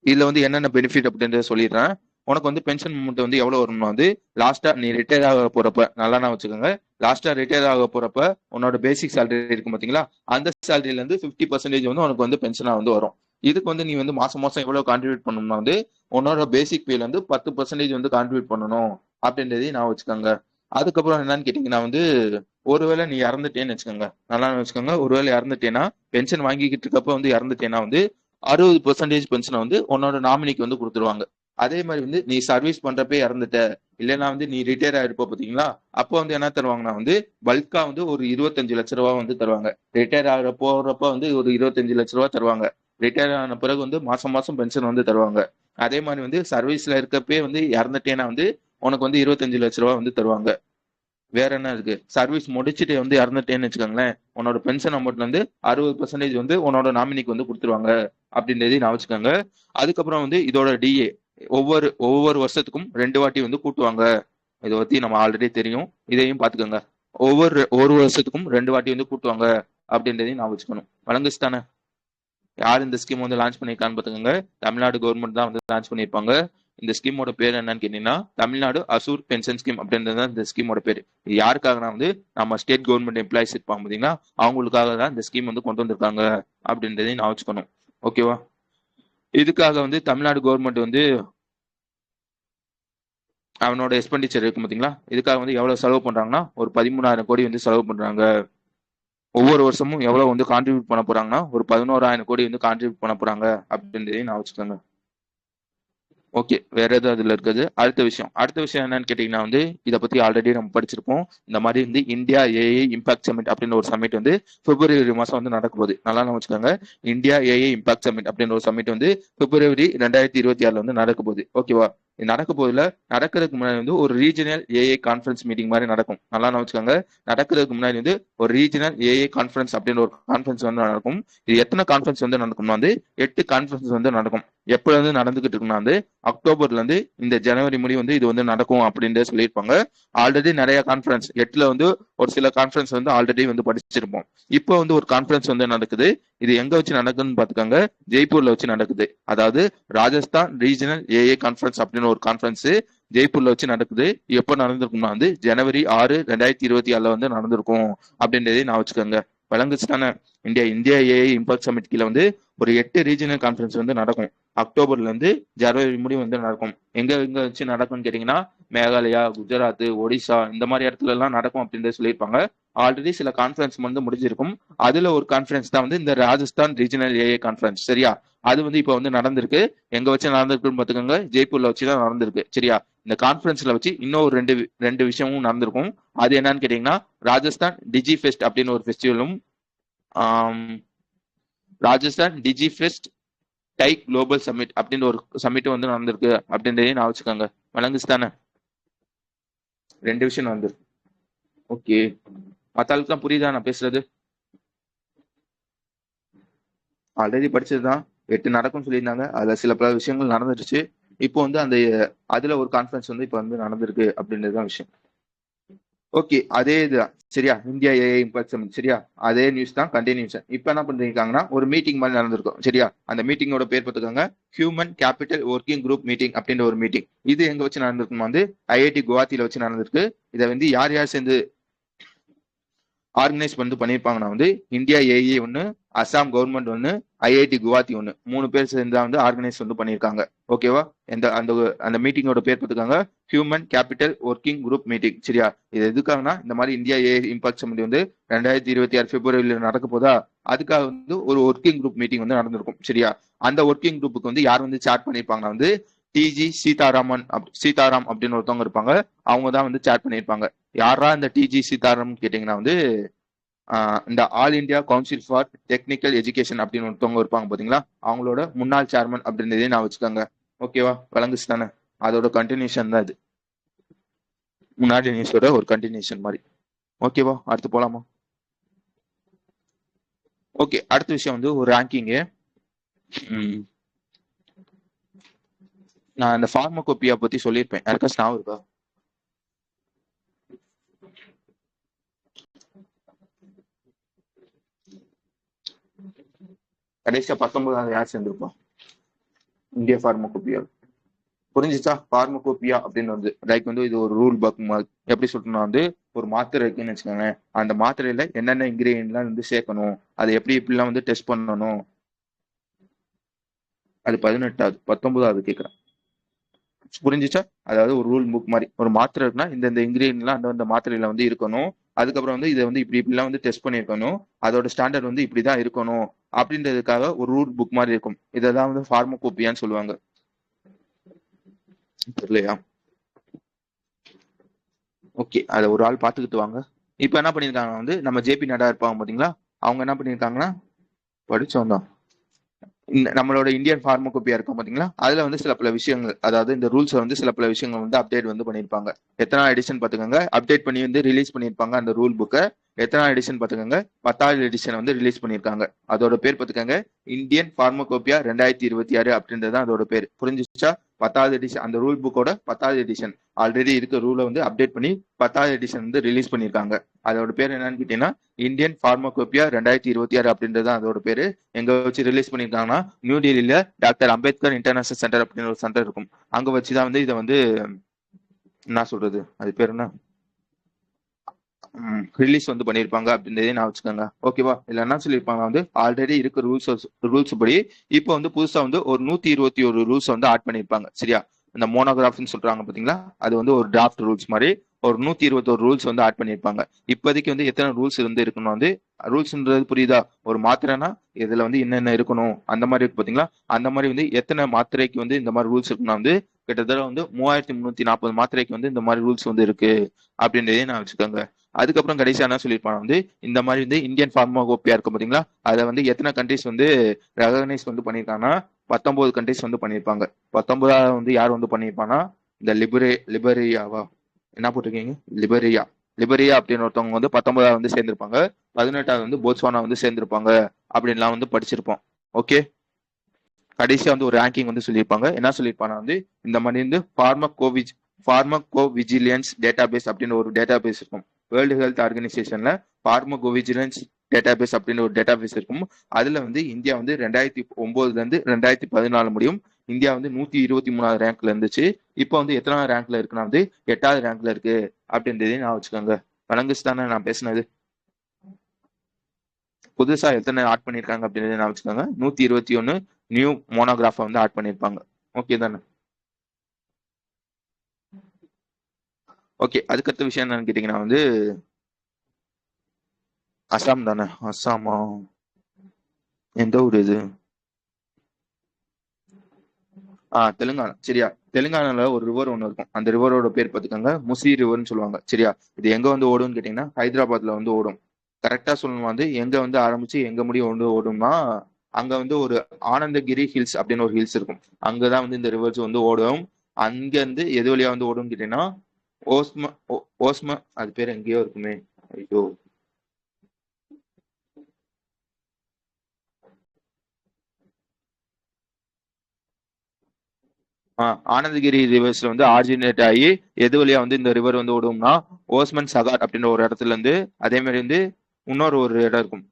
இதுல வந்து என்னென்ன பெனிஃபிட் அப்படின்றத சொல்லிடுறேன். உனக்கு வந்து பென்ஷன் அமௌண்ட் வந்து எவ்வளவு வரும்னா வந்து லாஸ்டா நீ ரிட்டையர் ஆக போறப்ப, நல்லா நான் வச்சுக்கோங்க, லாஸ்டா ரிட்டையர் ஆக போறப்ப உன்னோட பேசிக் சேலரி இருக்கும் பாத்தீங்களா, அந்த சேலரில இருந்து 50% வந்து உனக்கு வந்து பென்ஷனா வந்து வரும். இதுக்கு வந்து நீ வந்து மாசம் மாசம் எவ்வளவு கான்ட்ரிபியூட் பண்ணணும்னா வந்து உன்னோட பேசிக் பேல வந்து 10% வந்து கான்ட்ரிபியூட் பண்ணணும் அப்படின்றதையும் நான் வச்சுக்கோங்க. அதுக்கப்புறம் என்னன்னு கேட்டீங்கன்னா வந்து ஒருவேளை நீ இறந்துட்டேன்னு வச்சுக்கோங்க, நல்லா வச்சுக்கோங்க, ஒருவேளை இறந்துட்டேன்னா பென்ஷன் வாங்கிக்கிட்டு இருக்கப்ப வந்து இறந்துட்டேன்னா வந்து 60% பென்ஷனை வந்து உன்னோட நாமினிக்கு வந்து கொடுத்துருவாங்க. அதே மாதிரி வந்து நீ சர்வீஸ் பண்றப்பே இறந்துட்ட, இல்லைன்னா வந்து நீ ரிட்டையர் ஆயிருப்ப பாத்தீங்களா, அப்போ வந்து என்ன தருவாங்கன்னா வந்து பல்கா வந்து ஒரு 25 லட்ச ரூபா வந்து தருவாங்க. ரிட்டையர் ஆகிற போறப்ப வந்து ஒரு 25 லட்ச ரூபா தருவாங்க. ரிட்டையர் ஆன பிறகு வந்து மாசம் மாசம் பென்ஷன் வந்து தருவாங்க. அதே மாதிரி வந்து சர்வீஸ்ல இருக்கப்பே வந்து இறந்துட்டேன்னா வந்து உனக்கு வந்து 25 லட்ச ரூபா வந்து தருவாங்க. வேற என்ன இருக்கு, சர்வீஸ் முடிச்சுட்டு வந்து இறந்துட்டேன்னு வச்சுக்கோங்களேன், உன்னோட பென்ஷன் அமௌண்ட்ல இருந்து 60% வந்து உன்னோட நாமினிக்கு வந்து கொடுத்துருவாங்க அப்படின்றதே நான் வச்சுக்கோங்க. அதுக்கப்புறம் வந்து இதோட டிஏ ஒவ்வொரு ஒவ்வொரு வருஷத்துக்கும் 2 வாட்டி வந்து கூட்டுவாங்க. இதை பத்தி நம்ம ஆல்ரெடி தெரியும், இதையும் பாத்துக்கோங்க. ஒரு வருஷத்துக்கும் 2 வாட்டி வந்து கூட்டுவாங்க அப்படின்றதையும் நான் வச்சுக்கணும். வழங்குச்சு தானே. யார் இந்த ஸ்கீம் வந்து லான்ச் பண்ணிருக்கான்னு பாத்துக்கோங்க, தமிழ்நாடு கவர்மெண்ட் தான் வந்து லான்ச் பண்ணிருப்பாங்க. இந்த ஸ்கீமோட பேர் என்னன்னு கேட்டீங்கன்னா தமிழ்நாடு அசூர் பென்ஷன் ஸ்கீம் அப்படின்றது தான் இந்த ஸ்கீமோட பேர். இது யாருக்காகனா வந்து நம்ம ஸ்டேட் கவர்மெண்ட் எம்ப்ளாயிஸ் இருப்பாங்க பாத்தீங்கன்னா, அவங்களுக்காக தான் இந்த ஸ்கீம் வந்து கொண்டு வந்திருக்காங்க அப்படின்றதையும் நான் வச்சுக்கணும். ஓகேவா, இதுக்காக வந்து தமிழ்நாடு கவர்மெண்ட் வந்து அவனோட எக்ஸ்பெண்டிச்சர் இருக்கும் பாத்தீங்களா, இதுக்காக வந்து எவ்வளவு செலவு பண்றாங்கன்னா ஒரு 13,000 கோடி வந்து செலவு பண்றாங்க. ஒவ்வொரு வருஷமும் எவ்வளவு வந்து கான்ட்ரிபியூட் பண்ண போறாங்கன்னா ஒரு 11,000 கோடி வந்து கான்ட்ரிபியூட் பண்ண போறாங்க அப்படின்றதையும் நான் வச்சுக்கோங்க. ஓகே, வேற எதுவும் அதுல இருக்குது. அடுத்த விஷயம் என்னன்னு கேட்டீங்கன்னா வந்து இதை பத்தி ஆல்ரெடி நம்ம படிச்சிருப்போம். இந்த மாதிரி வந்து இந்தியா ஏஐ இம்பாக்ட் சமிட் அப்படின்னு ஒரு சமிட் வந்து பிப்ரவரி மாசம் வந்து நடக்க போகுது. நல்லா நம்ம வச்சுக்கோங்க, இந்தியா ஏஐ இம்பாக்ட் சமிட் அப்படின்னு ஒரு சமிட் வந்து பிப்ரவரி 2026 வந்து நடக்க போகுது. ஓகேவா, இது நடக்க போதுல நடக்கிறதுக்கு முன்னாடி வந்து ஒரு ரீஜனல் ஏஐ கான்ஃபரன்ஸ் மீட்டிங் மாதிரி நடக்கும். நல்லா நம்ம வச்சுக்கோங்க, நடக்கிறதுக்கு முன்னாடி வந்து ஒரு ரீஜனல் ஏஐ கான்ஃபரன்ஸ் அப்படின்னு ஒரு கான்ஃபரன்ஸ் வந்து நடக்கும். இது எத்தனை கான்ஃபரன்ஸ் வந்து நடக்கும்னா வந்து 8 கான்ஃபரன்ஸ் வந்து நடக்கும். எப்ப வந்து நடந்துகிட்டு இருக்குன்னா வந்து அக்டோபர்ல இருந்து இந்த ஜனவரி முடி வந்து இது வந்து நடக்கும் அப்படின்னு சொல்லியிருப்பாங்க. ஆல்ரெடி நிறைய கான்ஃபரன்ஸ் 8ல வந்து ஒரு சில கான்ஃபரன்ஸ் வந்து ஆல்ரெடி வந்து படிச்சிருப்போம். இப்போ வந்து ஒரு கான்ஃபரன்ஸ் வந்து நடக்குது. இது எங்க வச்சு நடக்குதுன்னு பாத்துக்கோங்க, ஜெய்ப்பூர்ல வச்சு நடக்குது. அதாவது ராஜஸ்தான் ரீஜனல் ஏஏ கான்ஃபரன்ஸ் அப்படின்னு ஒரு கான்ஃபரன்ஸ் ஜெய்ப்பூர்ல வச்சு நடக்குது. எப்போ நடந்திருக்கும்னா வந்து ஜனவரி 6, 2026 வந்து நடந்திருக்கும் அப்படின்றதே நான் வச்சுக்கோங்க. வழங்குச்சு தானே. இந்தியா ஏஐ இம்பாக்ட் சமிட் கீழே வந்து ஒரு 8 ரீஜனல் கான்ஃபரன்ஸ் வந்து நடக்கும். அக்டோபர்ல இருந்து ஜனவரி முடிவு வந்து நடக்கும். எங்க எங்க வச்சு நடக்கும்னு கேட்டீங்கன்னா மேகாலயா, குஜராத், ஒடிசா இந்த மாதிரி இடத்துல எல்லாம் நடக்கும் அப்படின்னு சொல்லியிருப்பாங்க. ஆல்ரெடி சில கான்ஃபரன்ஸ் வந்து முடிஞ்சிருக்கும். அதுல ஒரு கான்ஃபரன்ஸ் தான் வந்து இந்த ராஜஸ்தான் ரீஜனல் ஏஐ கான்ஃபரன்ஸ். சரியா? அது வந்து இப்ப வந்து நடந்திருக்கு. எங்க வச்சு நடந்திருக்குன்னு பாத்துக்கோங்க, ஜெய்ப்பூர்ல வச்சுதான் நடந்திருக்கு. சரியா? இந்த கான்ஃபரன்ஸ்ல வச்சு இன்னும் ஒரு ரெண்டு ரெண்டு விஷயமும் நடந்திருக்கும். அது என்னன்னு கேட்டீங்கன்னா ராஜஸ்தான் டிஜி ஃபெஸ்ட் அப்படின்னு ஒரு ஃபெஸ்டிவலும், ராஜஸ்தான் டிஜி ஃபெஸ்ட் டை குளோபல் சமிட் அப்படின்னு ஒரு சமிட் வந்து நடந்திருக்கு அப்படின்றதையும் நான் வச்சுக்கோங்க. வழங்குச்சு தானே? ரெண்டு விஷயம் நடந்திருக்கு. ஓகே, மற்ற ஆளுக்கு தான் புரியுதா நான் பேசுறது? ஆல்ரெடி படிச்சதுதான். 8 நடக்கும்னு சொல்லியிருந்தாங்க. அதுல சில பல விஷயங்கள் நடந்துருச்சு. இப்போ வந்து அந்த அதுல ஒரு கான்ஃபரன்ஸ் வந்து இப்ப வந்து நடந்திருக்கு அப்படின்றதுதான் விஷயம். ஓகே, அதே இதுதான். சரியா? India AI Impact Summit. சரியா? அதே நியூஸ் தான், கண்டினியூஷன். இப்ப என்ன பண்ணிருக்காங்கன்னா ஒரு மீட்டிங் மாதிரி நடந்திருக்கும். சரியா? அந்த மீட்டிங்கோட பேர் பார்த்துக்கோங்க, human capital working group meeting அப்படின்ற ஒரு மீட்டிங். இது எங்க வச்சு நடந்திருக்குமா வந்து ஐஐடி குவாஹாத்தியில வச்சு நடந்திருக்கு. இதை வந்து யார் யார் சேர்ந்து ஆர்கனைஸ் வந்து பண்ணியிருப்பாங்கன்னா வந்து இந்தியா ஏஐ ஒன்று, அசாம் கவர்மெண்ட் ஒன்று, ஐஐடி குவாஹாத்தி ஒன்று, 3 பேர் சேர்ந்து தான் வந்து ஆர்கனைஸ் வந்து பண்ணியிருக்காங்க. ஓகேவா? அந்த அந்த அந்த மீட்டிங்கோட பேர் பார்த்துக்காங்க, human capital working group meeting. சரியா? இது எதுக்காகனா இந்த மாதிரி இந்தியா ஏஐ இம்பாக்ட் சமிட் வந்து 2026 பிப்ரவரியில நடக்க போதா, அதுக்காக வந்து ஒரு ஒர்க்கிங் குரூப் மீட்டிங் வந்து நடந்திருக்கும். சரியா? அந்த ஒர்க்கிங் குரூப்புக்கு வந்து யார் வந்து சேட் பண்ணியிருப்பாங்கன்னா வந்து டிஜி சீதாராம் அப்படின்னு ஒருத்தவங்க இருப்பாங்க. அவங்க தான் வந்து சேட் பண்ணியிருப்பாங்க. யாரா இந்த டிஜி சீதாராம் கேட்டீங்கன்னா வந்து இந்த all India council for technical education அப்படின்னு ஒருத்தவங்க இருப்பாங்க பாத்தீங்களா, அவங்களோட முன்னாள் சேர்மன் அப்படின்றதே நான் வச்சுக்கோங்க. ஓகேவா? விளங்குச்சு தானே? அதோட கண்டினியூஷன் தான் இது. முன்னாடி நியூஸோட ஒரு கண்டினியூஷன் மாதிரி. ஓகேவா? அடுத்து போலாமா? ஓகே, அடுத்த விஷயம் வந்து ஒரு ரேங்கிங்கு. நான் இந்த ஃபார்மகோபியா பத்தி சொல்லியிருப்பேன். யாருக்காச்சும் ஞாபகம் இருக்கா? கடைசியா 19வது யார் சேர்ந்திருப்பா இந்தியா ஃபார்மகோபியா? புரிஞ்சுச்சா? ஃபார்மகோபியா அப்படின்னு வந்து லைக் வந்து இது ஒரு ரூல் புக் மாதிரி. எப்படி சொல்றேன்னா வந்து ஒரு மாத்திரை இருக்குன்னு வச்சுக்கோங்க, அந்த மாத்திரையில என்னென்ன இன்கிரீடியன்ட்லாம் வந்து சேர்க்கணும், அதை எப்படி இப்படிலாம் வந்து டெஸ்ட் பண்ணணும். அது 18வது. 19வது கேட்குறேன். புரிஞ்சுச்சா? அதாவது ஒரு ரூல் புக் மாதிரி. ஒரு மாத்திரை இருக்குன்னா இந்த இன்கிரீடியன்ட்லாம் அந்த மாத்திரையில வந்து இருக்கணும். அதுக்கப்புறம் வந்து இதை வந்து இப்படி இப்படிலாம் வந்து டெஸ்ட் பண்ணியிருக்கணும். அதோட ஸ்டாண்டர்ட் வந்து இப்படிதான் இருக்கணும் அப்படின்றதுக்காக ஒரு ரூல் புக் மாதிரி இருக்கும். இதை தான் வந்து ஃபார்மகோபியான்னு சொல்லுவாங்க. தெரியலையா? ஓகே, அதை ஒரு ஆள் பார்த்துக்கிட்டு வாங்க. இப்போ என்ன பண்ணியிருக்காங்க வந்து நம்ம ஜேபி நட்டா இருப்பாங்க பாத்தீங்களா, அவங்க என்ன பண்ணியிருக்காங்கன்னா படிச்சோம் தான், நம்மளோட இந்தியன் ஃபார்மகோபியா இருக்கும் பாத்தீங்களா, அதுல வந்து சில பல விஷயங்கள், அதாவது இந்த ரூல்ஸ் வந்து சில பல விஷயங்கள் வந்து அப்டேட் வந்து பண்ணிருப்பாங்க. எத்தனை எடிஷன் பாத்துக்கோங்க, அப்டேட் பண்ணி வந்து ரிலீஸ் பண்ணிருப்பாங்க அந்த ரூல் புக்கை. எத்தனை எடிஷன் பாத்துக்கோங்க, 10வது எடிஷன் வந்து ரிலீஸ் பண்ணிருக்காங்க. அதோட பேர் பாத்துக்கோங்க இந்தியன் ஃபார்மகோபியா 2026 அப்படின்றது அதோட பேர். புரிஞ்சுச்சா? 10வது எடிஷன், அந்த ரூல் புக்கோட 10வது எடிஷன். ஆல்ரெடி இருக்க ரூலை வந்து அப்டேட் பண்ணி 10வது எடிஷன் வந்து ரிலீஸ் பண்ணிருக்காங்க. அதோட பேர் என்னன்னு கேட்டீங்கன்னா இந்தியன் ஃபார்மகோபியா 2026 அப்படின்றது அதோட பேரு. எங்க வச்சு ரிலீஸ் பண்ணிருக்காங்கன்னா நியூ டெல்லியில டாக்டர் அம்பேத்கர் இன்டர்நேஷனல் சென்டர் அப்படின்னு ஒரு சென்டர் இருக்கும். அங்க வச்சுதான் வந்து இதை வந்து என்ன சொல்றது, அது பேர் என்ன, ரிலீஸ் வந்து பண்ணிருப்பாங்க அப்படின்றதே நான் வச்சுக்கோங்க. ஓகேவா? இல்ல என்ன சொல்லியிருப்பாங்க வந்து ஆல்ரெடி இருக்க ரூல்ஸ் படி இப்போ வந்து புதுசா வந்து ஒரு 121 ரூல்ஸ் வந்து ஆட் பண்ணிருப்பாங்க. சரியா? இந்த மோனோகிராஃப்னு சொல்றாங்க பாத்தீங்களா, அது வந்து ஒரு டிராஃப்ட் ரூல்ஸ் மாதிரி ஒரு 121 ரூல்ஸ் வந்து ஆட் பண்ணிருப்பாங்க. இப்போதைக்கு வந்து எத்தனை ரூல்ஸ் வந்து இருக்கணும் வந்து, ரூல்ஸ்ன்றது புரியுதா? ஒரு மாத்திரைனா இதுல வந்து என்னென்ன இருக்கணும் அந்த மாதிரி இருக்கு பாத்தீங்களா, அந்த மாதிரி வந்து எத்தனை மாத்திரைக்கு வந்து இந்த மாதிரி ரூல்ஸ் இருக்குன்னா வந்து கிட்டத்தட்ட வந்து 3340 மாத்திரைக்கு வந்து இந்த மாதிரி ரூல்ஸ் வந்து இருக்கு அப்படின்றதே நான் வச்சுக்கோங்க. அதுக்கப்புறம் கடைசியா என்ன சொல்லியிருப்பாங்க வந்து இந்த மாதிரி வந்து இந்தியன் ஃபார்மகோபியா இருக்கும் பாத்தீங்களா, அதை வந்து எத்தனை கண்ட்ரிஸ் வந்து ரெகனைஸ் வந்து பண்ணியிருக்காங்கன்னா 19 கண்ட்ரிஸ் வந்து பண்ணியிருப்பாங்க. 19வது வந்து யார் வந்து பண்ணியிருப்பாங்கன்னா இந்த லிபரியாவா என்ன போட்டிருக்கீங்க, லிபரியா அப்படின்னு ஒருத்தவங்க வந்து 19வது வந்து சேர்ந்திருப்பாங்க. 18வது வந்து போட்ஸ்வானா வந்து சேர்ந்திருப்பாங்க அப்படின்லாம் வந்து படிச்சிருப்போம். ஓகே, கடைசியா வந்து ஒரு ரேங்கிங் வந்து சொல்லியிருப்பாங்க. என்ன சொல்லியிருப்பாங்க வந்து இந்த மாதிரி வந்து ஃபார்மகோவிஜிலியன்ஸ் டேட்டாபேஸ் அப்படின்னு ஒரு டேட்டாபேஸ் இருக்கும். வேர்ல்டு ஹெல்த் ஆர்கனைசேஷன்ல ஃபார்மகோவிஜிலன்ஸ் டேட்டாபேஸ் அப்படின்னு ஒரு டேட்டாபேஸ் இருக்கும். அதுல வந்து இந்தியா வந்து 2009ல இருந்து 2014 முடியும் இந்தியா வந்து 123வது ரேங்க்ல இருந்துச்சு. இப்போ வந்து எத்தனாவது ரேங்க்ல இருக்குன்னா வந்து 8வது ரேங்க்ல இருக்கு அப்படின்றதையும் நான் வச்சுக்கோங்க. வழங்குச்சு தானே நான் பேசினது? புதுசா எத்தனை ஆட் பண்ணிருக்காங்க அப்படின்றத நான் வச்சுக்கோங்க. 121 நியூ மோனோகிராஃபை வந்து ஆட் பண்ணியிருப்பாங்க. ஓகே தானே? ஓகே, அதுக்கடுத்த விஷயம் என்னன்னு கேட்டீங்கன்னா வந்து அசாம் தானே? அசாமா? எந்த ஊர் இது? தெலுங்கானா. சரியா? தெலுங்கானால ஒரு ரிவர் ஒன்று இருக்கும். அந்த ரிவரோட பேர் பார்த்துக்கோங்க, முசி ரிவர்னு சொல்லுவாங்க. சரியா? இது எங்க வந்து ஓடும்னு கேட்டீங்கன்னா ஹைதராபாத்ல வந்து ஓடும். கரெக்டா சொல்லணும் வந்து எங்க வந்து ஆரம்பிச்சு எங்க முடிய வந்து ஓடும்னா அங்க வந்து ஒரு ஆனந்தகிரி ஹில்ஸ் அப்படின்னு ஒரு ஹில்ஸ் இருக்கும். அங்கதான் வந்து இந்த ரிவர்ஸ் வந்து ஓடும். அங்க இருந்து எது வழியா வந்து ஓடும்னு கேட்டீங்கன்னா ஓஸ்ம ஓஸ்ம அது பேர் எங்கேயோ இருக்குமே. ஐயோ. ஆனந்தகிரி ரிவர்ஸ்ல வந்து ஆரிஜினேட் ஆகி எது வழியா வந்து இந்த ரிவர் வந்து ஓடும்னா ஓஸ்மன் சகாட் அப்படின்ற ஒரு இடத்துல இருந்து, அதே மாதிரி வந்து இன்னொரு ஒரு இடம் இருக்கும்.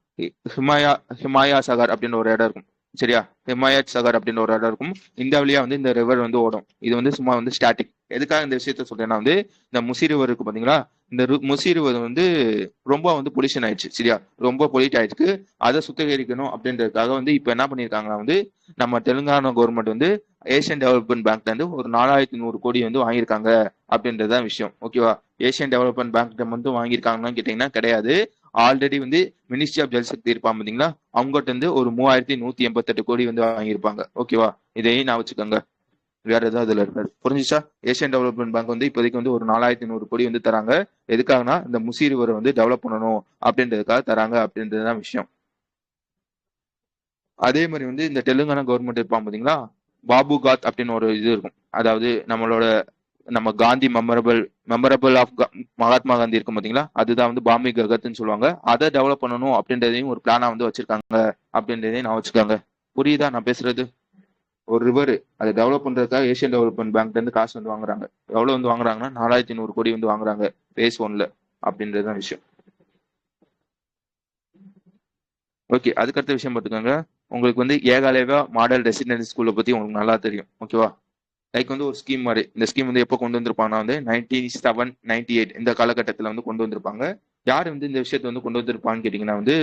ஹிமாயா ஹிமாயா சகார் அப்படின்னு ஒரு இடம் இருக்கும். சரியா? ஹிமாயத் சகார் அப்படின்னு ஒரு இடம் இருக்கும். இந்த வழியா வந்து இந்த ரிவர் வந்து ஓடும். இது வந்து சும்மா வந்து ஸ்டாட்டிக். எதுக்காக இந்த விஷயத்த சொல்றேன்னா வந்து இந்த முசி ரிவர் இருக்கு பாத்தீங்களா? இந்த முசி ரிவர் வந்து ரொம்ப வந்து பொல்யூஷன் ஆயிடுச்சு. சரியா? ரொம்ப பொல்யூட் ஆயிடுச்சு. அதை சுத்திகரிக்கணும் அப்படின்றதுக்காக வந்து இப்ப என்ன பண்ணிருக்காங்கன்னா வந்து நம்ம தெலுங்கானா கவர்மெண்ட் வந்து ஏசியன் டெவலப்மெண்ட் பேங்க்ல இருந்து ஒரு 4100 கோடி வந்து வாங்கியிருக்காங்க அப்படின்றதுதான் விஷயம். ஓகேவா? ஏசியன் டெவலப்மெண்ட் பேங்க் வந்து வாங்கியிருக்காங்கன்னு கேட்டீங்கன்னா கிடையாது. ஆல்ரெடி வந்து மினிஸ்ட்ரி ஆஃப் ஜல் சக்தி இருப்பாங்க பாத்தீங்களா? அவங்ககிட்ட இருந்து ஒரு 3188 கோடி வந்து வாங்கியிருப்பாங்க. ஓகேவா? இதையும் நான் வச்சுக்கோங்க. வேற ஏதாவது இதுல இருக்காது. புரிஞ்சுச்சா? ஏசியன் டெவலப்மெண்ட் பேங்க் வந்து இப்போதைக்கு வந்து ஒரு 4100 கோடி வந்து தராங்க. எதுக்காகனா இந்த முசி ரிவரை வந்து டெவலப் பண்ணணும் அப்படின்றதுக்காக தராங்க அப்படின்றதுதான் விஷயம். அதே மாதிரி வந்து இந்த தெலுங்கானா கவர்மெண்ட் இருப்பான் பாத்தீங்களா? பாபு காத் அப்படின்னு ஒரு இது இருக்கும். அதாவது நம்ம காந்தி மெமரபிள் ஆஃப் மகாத்மா காந்தி இருக்கும் பாத்தீங்களா? அதுதான் வந்து பாமி ககத்னு சொல்லுவாங்க. அதை டெவலப் பண்ணணும் அப்படின்றதையும் ஒரு பிளானா வந்து வச்சிருக்காங்க அப்படின்றதையும் நான் வச்சுக்காங்க. புரியுதா நான் பேசுறது? ஒரு ரிவர் அதை டெவலப் பண்றதுக்காக ஏசியன் டெவலப்மெண்ட் பேங்க்ல இருந்து காசு வந்து வாங்குறாங்க. எவ்வளவு வந்து வாங்குறாங்கன்னா 4100 கோடி வந்து வாங்குறாங்க பேஸ் ஒன்ல. அப்படின்றதுதான் விஷயம். ஓகே, அதுக்கடுத்த விஷயம் பார்த்துக்கோங்க. உங்களுக்கு வந்து ஏகாலேவா மாடல் ரெசிடென்சி ஸ்கூலை பத்தி உங்களுக்கு நல்லா தெரியும். ஓகேவா? லைக் வந்து ஒரு ஸ்கீம் மாதிரி. இந்த ஸ்கீம் வந்து எப்போ கொண்டு வந்திருப்பாங்கன்னா வந்து 97 98 இந்த காலகட்டத்தில் வந்து கொண்டு வந்திருப்பாங்க. யார் வந்து இந்த விஷயத்தை வந்து கொண்டு வந்திருப்பான்னு கேட்டீங்கன்னா வந்து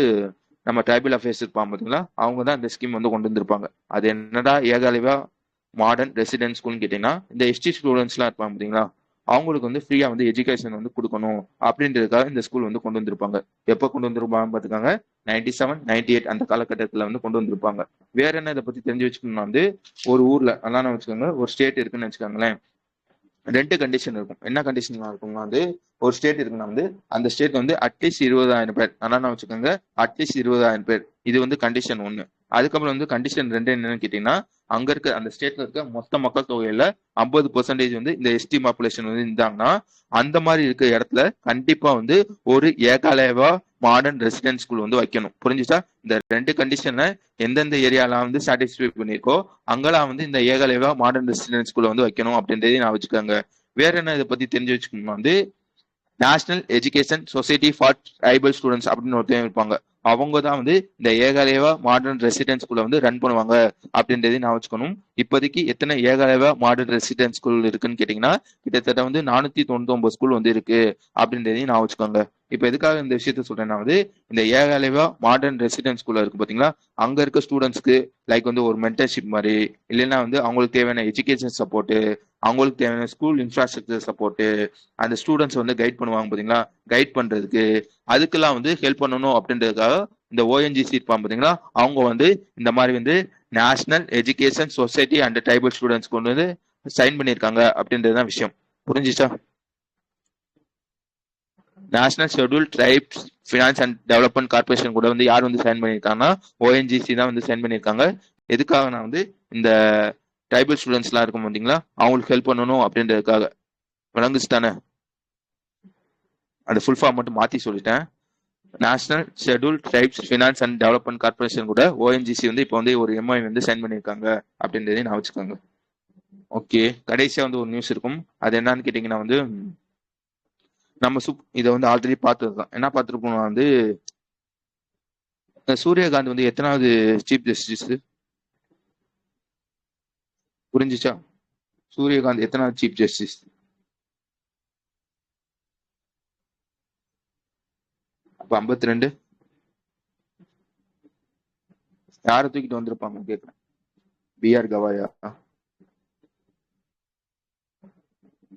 நம்ம ட்ரைபல் அஃபேர்ஸ் இருப்பாங்க பாத்தீங்களா? அவங்க தான் இந்த ஸ்கீம் வந்து கொண்டு வந்திருப்பாங்க. அது என்னடா ஏகாலிவா மாடர்ன் ரெசிடென்ட் ஸ்கூல்னு கேட்டீங்கன்னா இந்த எஸ்டி ஸ்டூடெண்ட்ஸ்லாம் இருப்பாங்க பாத்தீங்களா? அவங்களுக்கு வந்து ஃப்ரீயா வந்து எஜுகேஷன் வந்து கொடுக்கணும் அப்படின்றதுக்காக இந்த ஸ்கூல் வந்து கொண்டு வந்திருப்பாங்க. எப்போ கொண்டு வந்திருப்பாங்க பாத்துக்காங்க? 97 98 அந்த காலகட்டத்தில் வந்து கொண்டு வந்திருப்பாங்க. வேற என்ன இதை பத்தி தெரிஞ்சு வச்சுக்கணும்னா வந்து ஒரு ஊர்ல அதான் வச்சுக்கோங்க, ஒரு ஸ்டேட் இருக்குன்னு வச்சுக்கோங்களேன். ரெண்டு கண்டிஷன் இருக்கும். என்ன கண்டிஷன்லாம் இருக்கும்னா வந்து ஒரு ஸ்டேட் இருக்குன்னா வந்து அந்த ஸ்டேட் வந்து அட்லீஸ்ட் 20,000 பேர் அதான் வச்சுக்கோங்க. அட்லீஸ்ட் 20,000 பேர். இது வந்து கண்டிஷன் ஒன்னு. அதுக்கப்புறம் வந்து கண்டிஷன் ரெண்டு என்னன்னு கேட்டீங்கன்னா அங்க இருக்க அந்த ஸ்டேட்ல இருக்க மொத்த மக்கள் தொகையில 50% வந்து இந்த எஸ்டி பாப்புலேஷன் வந்து இருந்தாங்கன்னா அந்த மாதிரி இருக்க இடத்துல கண்டிப்பா வந்து ஒரு ஏகாலயவா மாடர்ன் ரெசிடென்ட் ஸ்கூல் வந்து வைக்கணும். புரிஞ்சுச்சா? இந்த ரெண்டு கண்டிஷன்ல எந்தெந்த ஏரியாலாம் வந்து சாட்டிஸ்ஃபை பண்ணிருக்கோ அங்கெல்லாம் வந்து இந்த ஏகலைவா மாடர்ன் ரெசிடென்ட் ஸ்கூல்ல வந்து வைக்கணும் அப்படின்றதையும் நான் வச்சுக்கோங்க. வேற என்ன இதை பத்தி தெரிஞ்சு வச்சுக்கணும்னா வந்து national education society for tribal students அப்படின்னு ஒருத்தர் இருப்பாங்க. அவங்க தான் வந்து இந்த ஏகாலயவா மாடர்ன் ரெசிடென்ட் ஸ்கூல்ல வந்து ரன் பண்ணுவாங்க அப்படின்றதையும் நான் வச்சுக்கணும். இப்போதைக்கு எத்தனை ஏகாலயவா மாடர்ன் ரெசிடென்ட் ஸ்கூல் இருக்குன்னு கேட்டீங்கன்னா கிட்டத்தட்ட வந்து 499 ஸ்கூல் வந்து இருக்கு அப்படின்றதையும் நான் வச்சுக்கோங்க. இப்ப எதுக்காக இந்த விஷயத்த சொல்றேன்னா வந்து இந்த ஏகாலயவா மாடர்ன் ரெசிடென்ட் ஸ்கூல்ல இருக்கு பாத்தீங்களா? அங்க இருக்க ஸ்டூடெண்ட்ஸ்க்கு லைக் வந்து ஒரு மென்டர்ஷிப் மாதிரி, இல்லைன்னா வந்து அவங்களுக்கு தேவையான எஜுகேஷன் சப்போர்ட், அவங்களுக்கு தேவையான ஸ்கூல் இன்ஃப்ராஸ்ட்ரக்சர் சப்போர்ட், அந்த ஸ்டூடெண்ட்ஸ் வந்து கைட் பண்ணுவாங்க பாத்தீங்களா? கைட் பண்றதுக்கு அதுக்கெல்லாம் வந்து ஹெல்ப் பண்ணணும் அப்படின்றதுக்காக இந்த ஓஎன்ஜிசி இருப்பாங்க பாத்தீங்களா? அவங்க வந்து இந்த மாதிரி வந்து national education society and tribal students கொண்டு வந்து சைன் பண்ணியிருக்காங்க அப்படின்றதுதான் விஷயம். புரிஞ்சுச்சா? National schedule tribes finance and development corporation கூட வந்து யார் வந்து சைன் பண்ணியிருக்காங்கன்னா ஓஎன்ஜிசி தான் வந்து சைன் பண்ணியிருக்காங்க. எதுக்காக நான் வந்து இந்த ட்ரைபல் ஸ்டூடெண்ட்ஸ்லாம் இருக்கும் பார்த்தீங்களா? அவங்களுக்கு ஹெல்ப் பண்ணணும் அப்படின்றதுக்காக. விளங்குச்சு தானே? அந்த ஃபுல் ஃபார்ம் மட்டும் மாத்தி சொல்லிட்டேன். National schedule tribes finance and development corporation கூட ஓஎன்ஜிசி வந்து இப்போ வந்து ஒரு எம்ஐ வந்து சைன் பண்ணியிருக்காங்க அப்படின்றதையும் நான் வச்சுக்கோங்க. ஓகே, கடைசியா வந்து ஒரு நியூஸ் இருக்கும். அது என்னன்னு கேட்டீங்கன்னா வந்து நம்ம இதை வந்து ஆல்ரெடி பார்த்ததுதான். என்ன பார்த்துருப்போம் வந்து சூரியகாந்த் வந்து எத்தனாவது சீஃப் ஜஸ்டிஸ்? புரிஞ்சுச்சா? சூரியகாந்த் எத்தனாவது சீஃப் ஜஸ்டிஸ்? அப்ப 52. யாரை தூக்கிட்டு வந்திருப்பாங்க கேட்குறேன். பிஆர் கவாயா?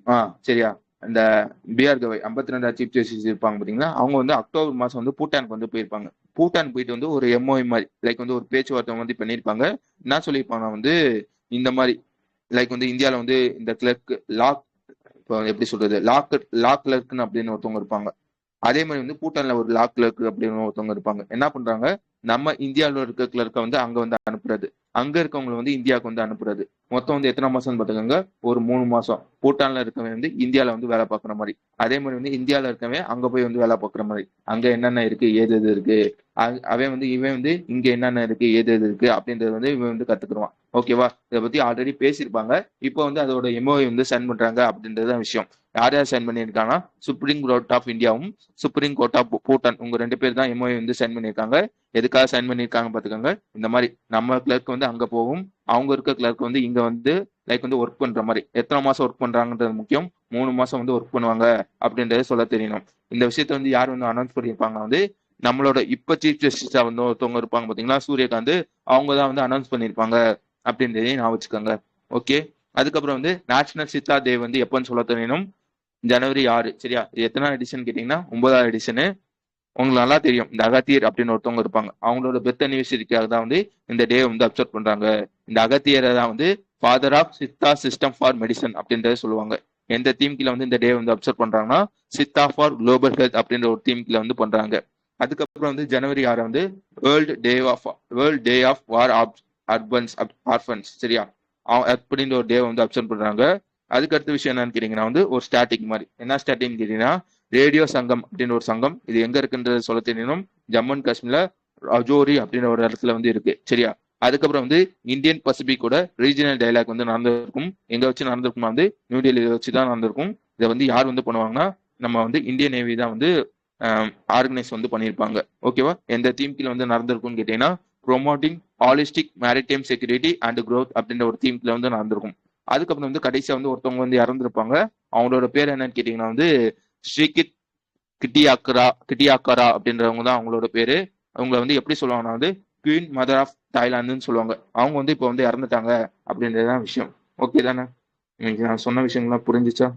ஆ சரியா. இந்த பிஆர் கவாய் 52 சீஃப் ஜஸ்டிஸ் இருப்பாங்க பாத்தீங்களா, அவங்க வந்து அக்டோபர் மாசம் வந்து பூட்டானுக்கு வந்து போயிருப்பாங்க. பூட்டான் போயிட்டு வந்து ஒரு எம்ஓஐ மாதிரி லைக் வந்து ஒரு பேச்சுவார்த்தை வந்து பண்ணியிருப்பாங்க. என்ன சொல்லியிருப்பாங்க வந்து இந்த மாதிரி லைக் வந்து இந்தியாவில் வந்து இந்த கிளர்க் லா, இப்போ எப்படி சொல்றது, லா கிளர்க்னு அப்படின்னு ஒருத்தவங்க இருப்பாங்க. அதே மாதிரி வந்து பூட்டான்ல ஒரு லா கிளர்க் அப்படின்னு ஒருத்தவங்க இருப்பாங்க. என்ன பண்றாங்க, நம்ம இந்தியாவில் இருக்க கிளர்க்கை வந்து அங்க வந்து அனுப்புறது, அங்க இருக்கவங்களை வந்து இந்தியாவுக்கு வந்து அனுப்புறது. மொத்தம் வந்து எத்தனை மாசம்னு பாத்துக்கோங்க, ஒரு 3 மாசம். பூட்டான்ல இருக்கவன் வந்து இந்தியால வந்து வேலை பார்க்குற மாதிரி, அதே மாதிரி வந்து இந்தியால இருக்கவன் அங்க போய் வந்து வேலை பார்க்குற மாதிரி, அங்க என்னென்ன இருக்கு ஏது எது இருக்கு, அவன் வந்து இவன் வந்து இங்க என்னென்ன இருக்கு ஏது எது இருக்கு அப்படின்றது வந்து இவன் வந்து கத்துக்குருவான். ஓகேவா? இதை பத்தி ஆல்ரெடி பேசியிருப்பாங்க. இப்போ வந்து அதோட எம்ஓஐ வந்து சைன் பண்றாங்க அப்படின்றது விஷயம். யார் யார் சைன் பண்ணியிருக்காங்கன்னா, சுப்ரீம் கோர்ட் ஆஃப் இந்தியாவும் சுப்ரீம் கோர்ட் ஆஃப் பூட்டான், உங்க 2 பேர் தான் எம்ஓஐ வந்து சைன் பண்ணியிருக்காங்க. எதுக்காக சைன் பண்ணியிருக்காங்க பாத்துக்கோங்க, இந்த மாதிரி நம்ம கிளர்க் வந்து அங்க போகும், அவங்க இருக்க கிளர்க் வந்து இங்க வந்து லைக் வந்து ஒர்க் பண்ற மாதிரி. எத்தனை மாசம் ஒர்க் பண்றாங்கன்றது முக்கியம். 3 மாசம் வந்து ஒர்க் பண்ணுவாங்க அப்படின்றத சொல்ல தெரியணும். இந்த விஷயத்த வந்து யார் வந்து அனௌன்ஸ் பண்ணியிருப்பாங்க வந்து நம்மளோட இப்ப சீஃப் ஜஸ்டிஸா வந்து ஒருத்தவங்க இருப்பாங்க பாத்தீங்களா, சூரியகாந்த், அவங்க தான் வந்து அனௌன்ஸ் பண்ணியிருப்பாங்க அப்படின்றதையும் நான் வச்சுக்கோங்க. ஓகே. அதுக்கப்புறம் வந்து நேஷனல் சித்தா டே வந்து எப்பன்னு சொல்ல தெரியணும், ஜனவரி 6. சரியா? இது எத்தனாவது எடிஷன் கேட்டீங்கன்னா 9வது எடிஷனு. உங்களுக்கு நல்லா தெரியும், இந்த அகத்தியர் அப்படின்னு ஒருத்தவங்க இருப்பாங்க, அவங்களோட பெர்த் அனிவர்சரிக்காக தான் வந்து இந்த டே வந்து அப்சர்வ் பண்றாங்க. இந்த அகத்தியரை தான் வந்து father of Siddha system for medicine அப்படின்றத சொல்லுவாங்க. எந்த தீம் கீழ வந்து இந்த டே வந்து அப்சர்வ் பண்றாங்கன்னா, சித்தா ஃபார் குளோபல் ஹெல்த் அப்படின்ற ஒரு தீம் கீழ வந்து பண்றாங்க. அதுக்கப்புறம் வந்து ஜனவரி 6 வந்து World Day of War Orphans Orphans. சரியா? அப்படின்ற ஒரு டே வந்து அப்சர்வ் பண்றாங்க. அதுக்கு அடுத்த விஷயம் என்னன்னு கேட்டீங்கன்னா வந்து ஒரு ஸ்டாட்டிக் மாதிரி. என்ன ஸ்டாட்டிக் கேட்டீங்கன்னா, ரேடியோ சங்கம் அப்படின்னு ஒரு சங்கம், இது எங்க இருக்குன்றது சொல்ல தெரியணும், ஜம்மு அண்ட் காஷ்மீர்ல ரஜோரி அப்படின்ற ஒரு இடத்துல வந்து இருக்கு. சரியா? அதுக்கப்புறம் வந்து இந்தியன் பசிபிக்கோட ரீஜனல் டைலாக் வந்து நடந்திருக்கும். எங்க வச்சு நடந்திருக்கும்னா வந்து நியூ டெல்லியில வச்சு தான் நடந்திருக்கும். இதை வந்து யார் வந்து பண்ணுவாங்கன்னா, நம்ம வந்து இந்தியன் நேவி தான் வந்து ஆர்கனைஸ் வந்து பண்ணியிருப்பாங்க. ஓகேவா? எந்த தீம் கீழ வந்து நடந்திருக்கும்னு கேட்டீங்கன்னா, promoting holistic maritime security and growth அப்படின்ற ஒரு தீம் கீழ வந்து நடந்திருக்கும். அதுக்கப்புறம் வந்து கடைசியா வந்து ஒருத்தவங்க வந்து இறந்துருப்பாங்க. அவங்களோட பேர் என்னன்னு கேட்டீங்கன்னா வந்து ஸ்ரீகித் கிட்டியாக்கரா அப்படின்றவங்க தான் அவங்களோட பேரு. அவங்கள வந்து எப்படி சொல்லுவாங்கன்னா வந்து குவீன் மதர் ஆஃப் தாய்லாந்துன்னு சொல்லுவாங்க. அவங்க வந்து இப்போ வந்து இறந்துட்டாங்க அப்படின்றதுதான் விஷயம். ஓகே தானே? இன்னைக்கு நான் சொன்ன விஷயங்கள்லாம் புரிஞ்சுச்சா?